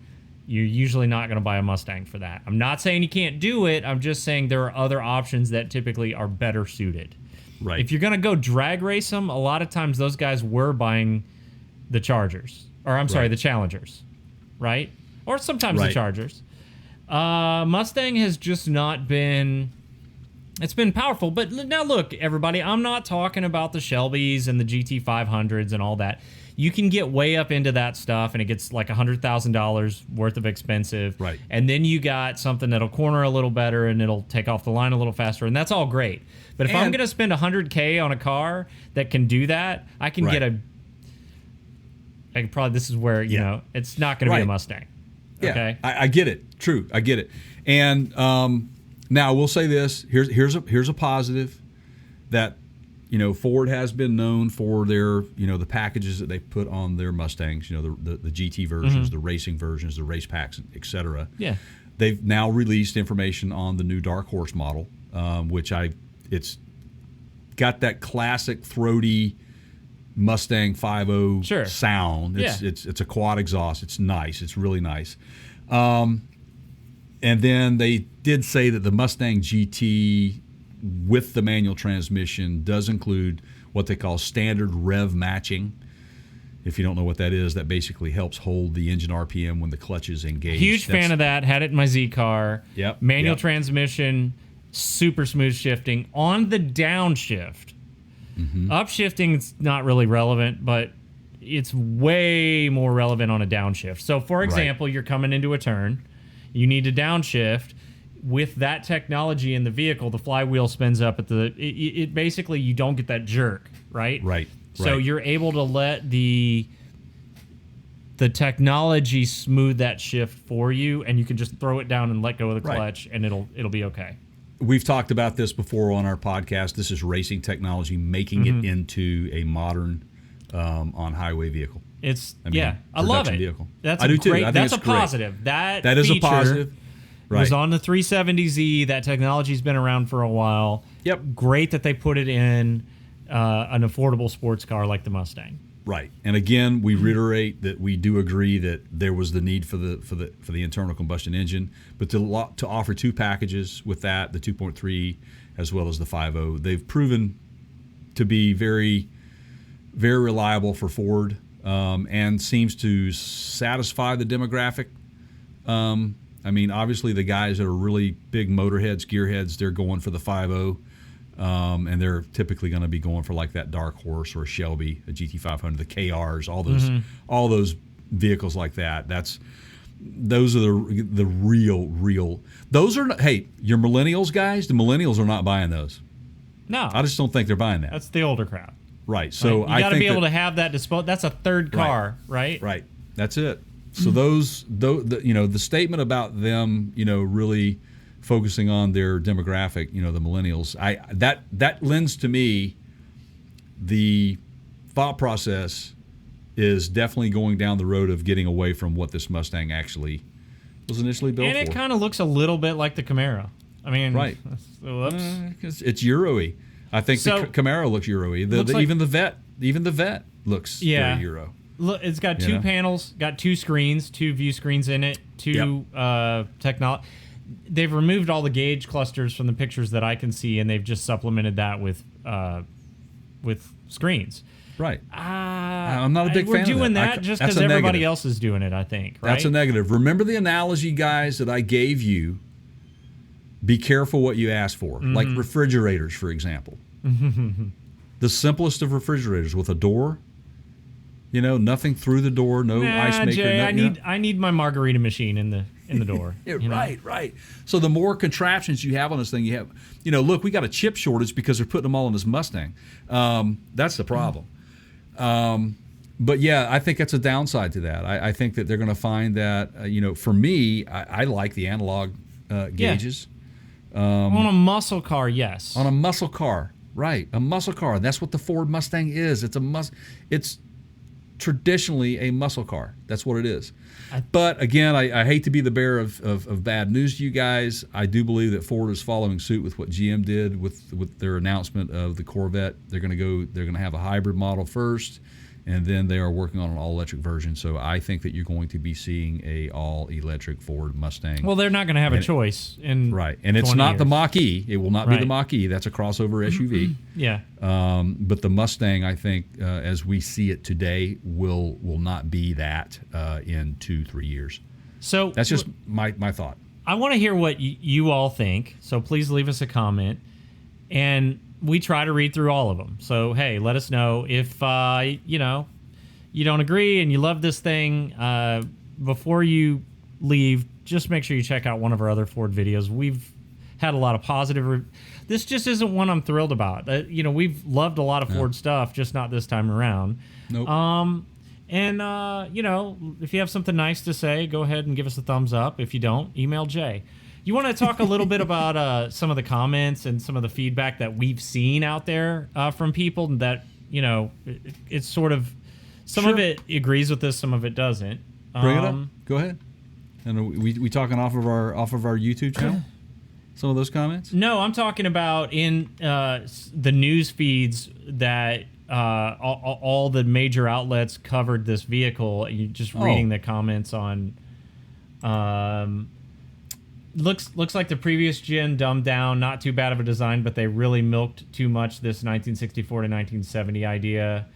you're usually not going to buy a Mustang for that. I'm not saying you can't do it. I'm just saying there are other options that typically are better suited. Right. If you're going to go drag race them, a lot of times those guys were buying the Chargers. Or I'm sorry, Right. the Challengers. Right? Or sometimes Right. the Chargers. Mustang has just not been... It's been powerful. But now look, everybody, I'm not talking about the Shelbys and the GT500s and all that. You can get way up into that stuff, and it gets like $100,000 worth of expensive. Right. And then you got something that'll corner a little better, and it'll take off the line a little faster, and that's all great. But if I'm And- going to spend $100K on a car that can do that, I can Right. get a... I could probably, this is where, you know, it's not going to be a Right. Mustang. Yeah, Okay? I get it. True, I get it. And now I will say this: here's a positive that Ford has been known for their the packages that they put on their Mustangs. The GT versions, the racing versions, the race packs, etc. Yeah. They've now released information on the new Dark Horse model, which it's got that classic throaty Mustang 5.0 Sure. sound. It's a quad exhaust. It's nice. It's really nice. And then they did say that the Mustang GT with the manual transmission does include what they call standard rev matching. If you don't know what that is, that basically helps hold the engine RPM when the clutch is engaged. Huge fan of that. Had it in my Z car. Yep, Manual yep. transmission, super smooth shifting. On the downshift, upshifting is not really relevant, but it's way more relevant on a downshift. So, for example, you're coming into a turn. You need to downshift. With that technology in the vehicle, the flywheel spins up at it basically, you don't get that jerk, right? Right. So you're able to let the technology smooth that shift for you, and you can just throw it down and let go of the Right. clutch, and it'll be okay. We've talked about this before on our podcast. This is racing technology making it into a modern on-highway vehicle. It's I love production it. vehicle. I do too. I think That's it's a great. positive. That is a feature positive. Right. was on the 370Z. That technology's been around for a while. Yep. Great that they put it in an affordable sports car like the Mustang. Right. And again, we reiterate that we do agree that there was the need for the internal combustion engine, but to offer two packages with that, the 2.3 as well as the 5.0, they've proven to be very, very reliable for Ford, and seems to satisfy the demographic. Obviously the guys that are really big motorheads, gearheads, they're going for the 5.0. And they're typically going to be going for like that Dark Horse or a Shelby, a GT500, the KRs, all those vehicles like that. Those are the real. Those are hey, your millennials guys. The millennials are not buying those. No, I just don't think they're buying that. that's the older crowd. Right. So You I got to think be able to have that disposal. That's a third car, right? Right. That's it. So the statement about them, really focusing on their demographic, the millennials, that lends to me the thought process is definitely going down the road of getting away from what this Mustang actually was initially built And for. it kind of looks a little bit like the Camaro. I mean, Right. Whoops. It's Euro-y. I think So- the Camaro looks Euro-y. Looks like- Even the Vet looks very Euro. Look, it's got You two know? panels, got two screens, two view screens in it, two technology. They've removed all the gauge clusters from the pictures that I can see, and they've just supplemented that with screens. Right. I'm not a big fan We're of doing that. that just That's because a everybody negative. else is doing it, I think. Right? That's a negative. Remember the analogy, guys, that I gave you? Be careful what you ask for. Like refrigerators, for example. The simplest of refrigerators with a door, nothing through the door, no ice maker. Jay, I need my margarita machine in the door. Yeah, right. So the more contraptions you have on this thing, you have, look, we got a chip shortage because they're putting them all in this Mustang. That's the problem. But yeah, I think that's a downside to that. I think that they're going to find that, for me, I like the analog gauges. On a muscle car, yes. On a muscle car, right? A muscle car. That's what the Ford Mustang is. It's traditionally a muscle car. That's what it is. But again, I hate to be the bearer of bad news to you guys. I do believe that Ford is following suit with what GM did with their announcement of the Corvette. They're going to have a hybrid model first, and then they are working on an all-electric version. So I think that you're going to be seeing a all-electric Ford Mustang. Well, they're not going to have a choice in right, and it's not the Mach-E. It will not be the Mach-E. That's a crossover SUV. Yeah. But the Mustang, I think, as we see it today, will not be that in 2-3 years. So that's just my thought. I want to hear what you all think. So please leave us a comment, and we try to read through all of them. So hey, let us know if you don't agree and you love this thing. Before you leave, just make sure you check out one of our other Ford videos. We've had a lot of positive. This just isn't one I'm thrilled about. We've loved a lot of Ford stuff, just not this time around. Nope. If you have something nice to say, go ahead and give us a thumbs up. If you don't, email Jay. You want to talk a little bit about some of the comments and some of the feedback that we've seen out there from people that, it's sort of, some of it agrees with us, some of it doesn't. Bring it up. Go ahead. And we talking off of our YouTube channel? Some of those comments? No, I'm talking about in the news feeds that all the major outlets covered this vehicle. You just reading the comments on. Looks like the previous gen dumbed down, not too bad of a design, but they really milked too much this 1964 to 1970 idea.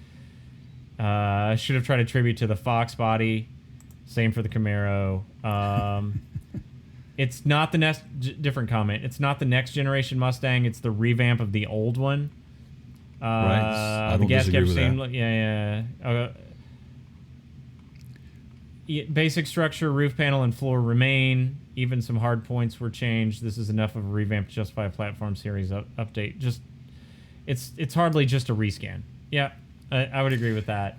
Should have tried to tribute to the Fox body. Same for the Camaro. It's not the next different comment. It's not the next generation Mustang. It's the revamp of the old one. Right. I don't the gas disagree kept with that. Yeah. Basic structure, roof panel, and floor remain. Even some hard points were changed. This is enough of a revamp to justify a platform series update. Just, it's hardly just a rescan. Yeah, I would agree with that.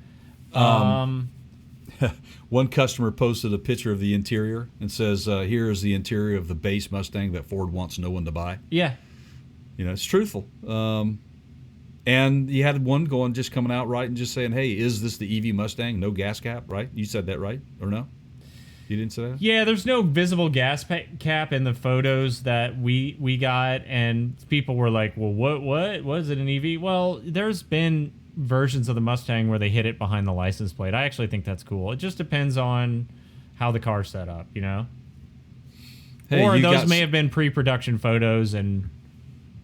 One customer posted a picture of the interior and says, "Here is the interior of the base Mustang that Ford wants no one to buy." Yeah, it's truthful. And you had one coming out right and just saying, "Hey, is this the EV Mustang? No gas cap, right?" You said that, right, or no? You didn't say that? Yeah, there's no visible gas cap in the photos that we got, and people were like, "Well, what was it an EV?" Well, there's been versions of the Mustang where they hid it behind the license plate. I actually think that's cool. It just depends on how the car's set up, Hey, or those may have been pre-production photos, and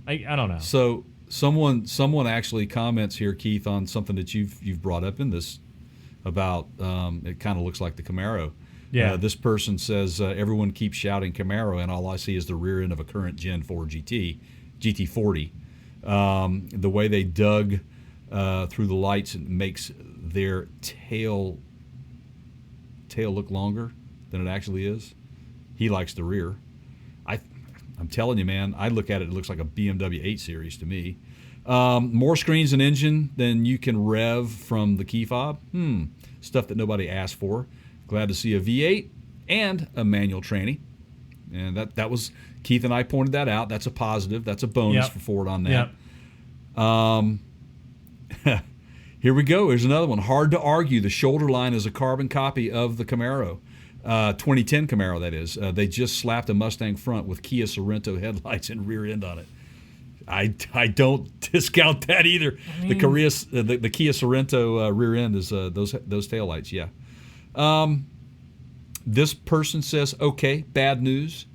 I don't know. So someone actually comments here, Keith, on something that you've brought up in this about it kind of looks like the Camaro. Yeah. This person says everyone keeps shouting Camaro, and all I see is the rear end of a current Gen 4 GT40. The way they dug through the lights, it makes their tail look longer than it actually is. He likes the rear. I'm telling you, man, I look at it, it looks like a BMW 8 Series to me. More screens and engine than you can rev from the key fob. Stuff that nobody asked for. Glad to see a V8 and a manual tranny. And that was, Keith and I pointed that out. That's a positive. That's a bonus for Ford on that. Here we go. Here's another one. Hard to argue. The shoulder line is a carbon copy of the Camaro. 2010 Camaro, that is. They just slapped a Mustang front with Kia Sorento headlights and rear end on it. I don't discount that either. The Kia Sorento rear end is those taillights, yeah. This person says, okay, bad news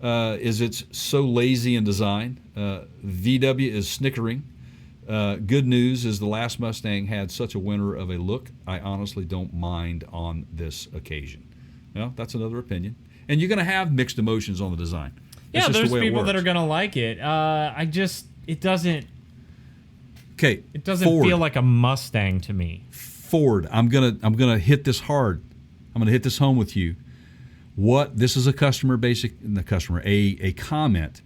is it's so lazy in design. VW is snickering. Good news is the last Mustang had such a winner of a look. I honestly don't mind on this occasion. That's another opinion. And you're going to have mixed emotions on the design. Yeah, there's people that are going to like it. It doesn't Ford. feel like a Mustang to me. Ford, I'm gonna hit this hard. I'm gonna hit this home with you. This is a comment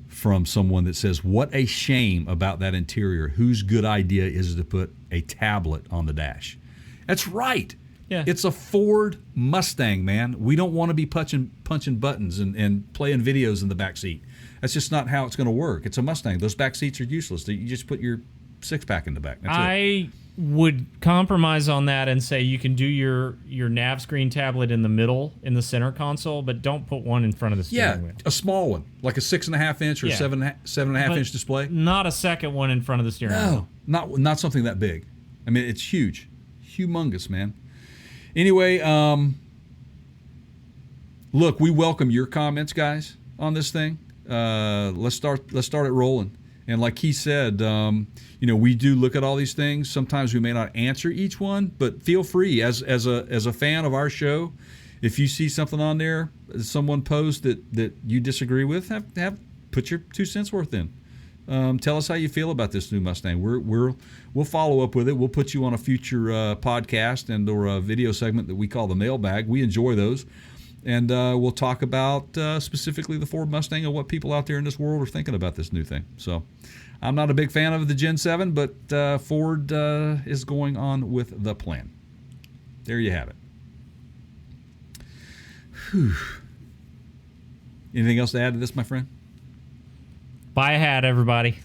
from someone that says, "What a shame about that interior. Whose good idea is it to put a tablet on the dash?" That's right. Yeah. It's a Ford Mustang, man. We don't want to be punching buttons and playing videos in the back seat. That's just not how it's going to work. It's a Mustang. Those back seats are useless. You just put your 6-pack in the back. That's it. I would compromise on that and say you can do your nav screen tablet in the middle, in the center console, but don't put one in front of the steering wheel. A small one, like a 6.5 inch or 7.5 inch display. Not a second one in front of the steering wheel. No, not something that big. I mean, it's huge, humongous, man. Anyway, look, we welcome your comments, guys, on this thing. Let's start it rolling. And like he said, we do look at all these things. Sometimes we may not answer each one, but feel free as a fan of our show. If you see something on there, someone posts that you disagree with, have put your 2 cents worth in. Tell us how you feel about this new Mustang. We'll follow up with it. We'll put you on a future podcast and or a video segment that we call the mailbag. We enjoy those. And we'll talk about specifically the Ford Mustang and what people out there in this world are thinking about this new thing. So I'm not a big fan of the Gen 7, but Ford is going on with the plan. There you have it. Whew. Anything else to add to this, my friend? Buy a hat, everybody.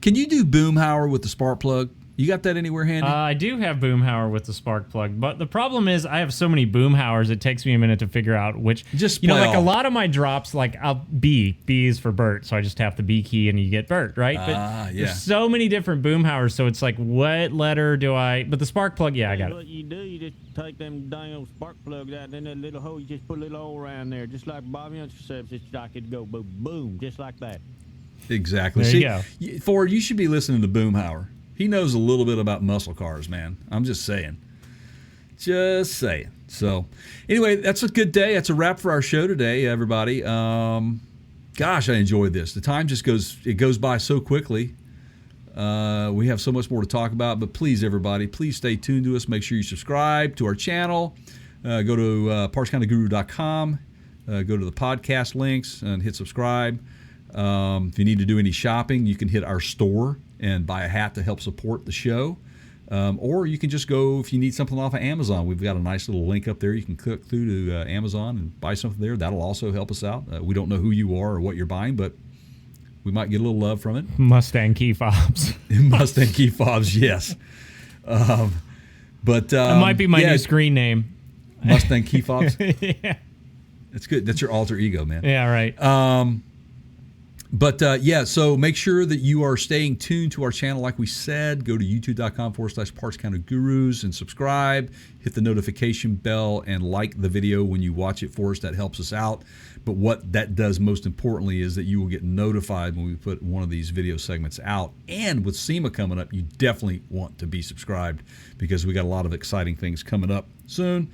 Can you do Boomhauer with the spark plug? You got that anywhere handy? I do have Boomhauer with the spark plug, but the problem is I have so many Boomhauers it takes me a minute to figure out which. Just like a lot of my drops, like B is for Bert, so I just tap the B key and you get Bert, right? But there's so many different Boomhauers, so it's like, what letter do I? But the spark plug, I got it. What you do, you just take them dang old spark plugs out, and then that little hole, you just put a little hole around there, just like Bobby Hunter said, it's like it'd go boom, boom, just like that. Exactly. There you go. Ford, you should be listening to Boomhauer. He knows a little bit about muscle cars, man. I'm just saying. Just saying. So, anyway, that's a good day. That's a wrap for our show today, everybody. Gosh, I enjoyed this. The time just goes by so quickly. We have so much more to talk about, but please, everybody, please stay tuned to us. Make sure you subscribe to our channel. Go to partscounterguru.com. Go to the podcast links and hit subscribe. If you need to do any shopping, you can hit our store and buy a hat to help support the show. Or you can just go, if you need something off of Amazon, we've got a nice little link up there. You can click through to Amazon and buy something there. That'll also help us out. We don't know who you are or what you're buying, but we might get a little love from it. Mustang key fobs. Mustang key fobs, yes. But that might be my new screen name. Mustang key fobs? Yeah. That's good. That's your alter ego, man. Yeah, right. So make sure that you are staying tuned to our channel. Like we said, go to youtube.com/partscountergurus and subscribe. Hit the notification bell and like the video when you watch it for us. That helps us out. But what that does most importantly is that you will get notified when we put one of these video segments out. And with SEMA coming up, you definitely want to be subscribed because we got a lot of exciting things coming up soon.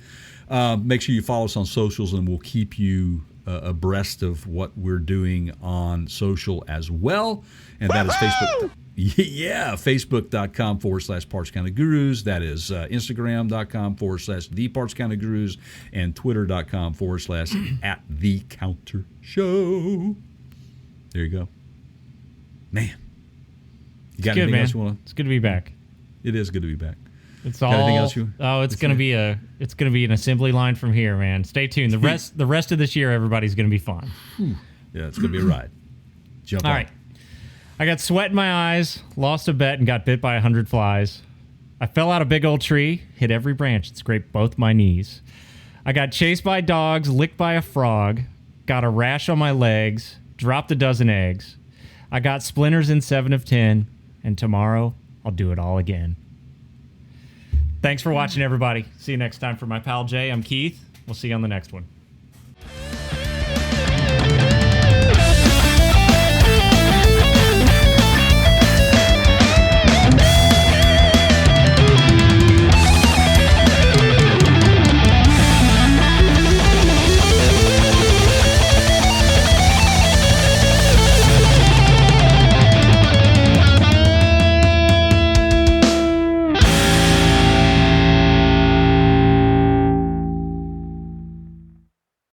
Make sure you follow us on socials and we'll keep you abreast of what we're doing on social as well. And that is Facebook. Yeah, Facebook.com/PartsCounterGurus. That is Instagram.com/ThePartsCounterGurus and Twitter.com/@TheCounterShow. There you go. Man. You got anything else you want to? It's good to be back. It is good to be back. It's all. Anything else it's gonna be an assembly line from here, man. Stay tuned. The rest of this year, everybody's gonna be fun. Yeah, it's gonna be a ride. Jump on. All right. I got sweat in my eyes, lost a bet, and got bit by 100 flies. I fell out a big old tree, hit every branch, and scraped both my knees. I got chased by dogs, licked by a frog, got a rash on my legs, dropped a dozen eggs. I got splinters in 7 of 10, and tomorrow I'll do it all again. Thanks for watching, everybody. See you next time. For my pal Jay, I'm Keith. We'll see you on the next one.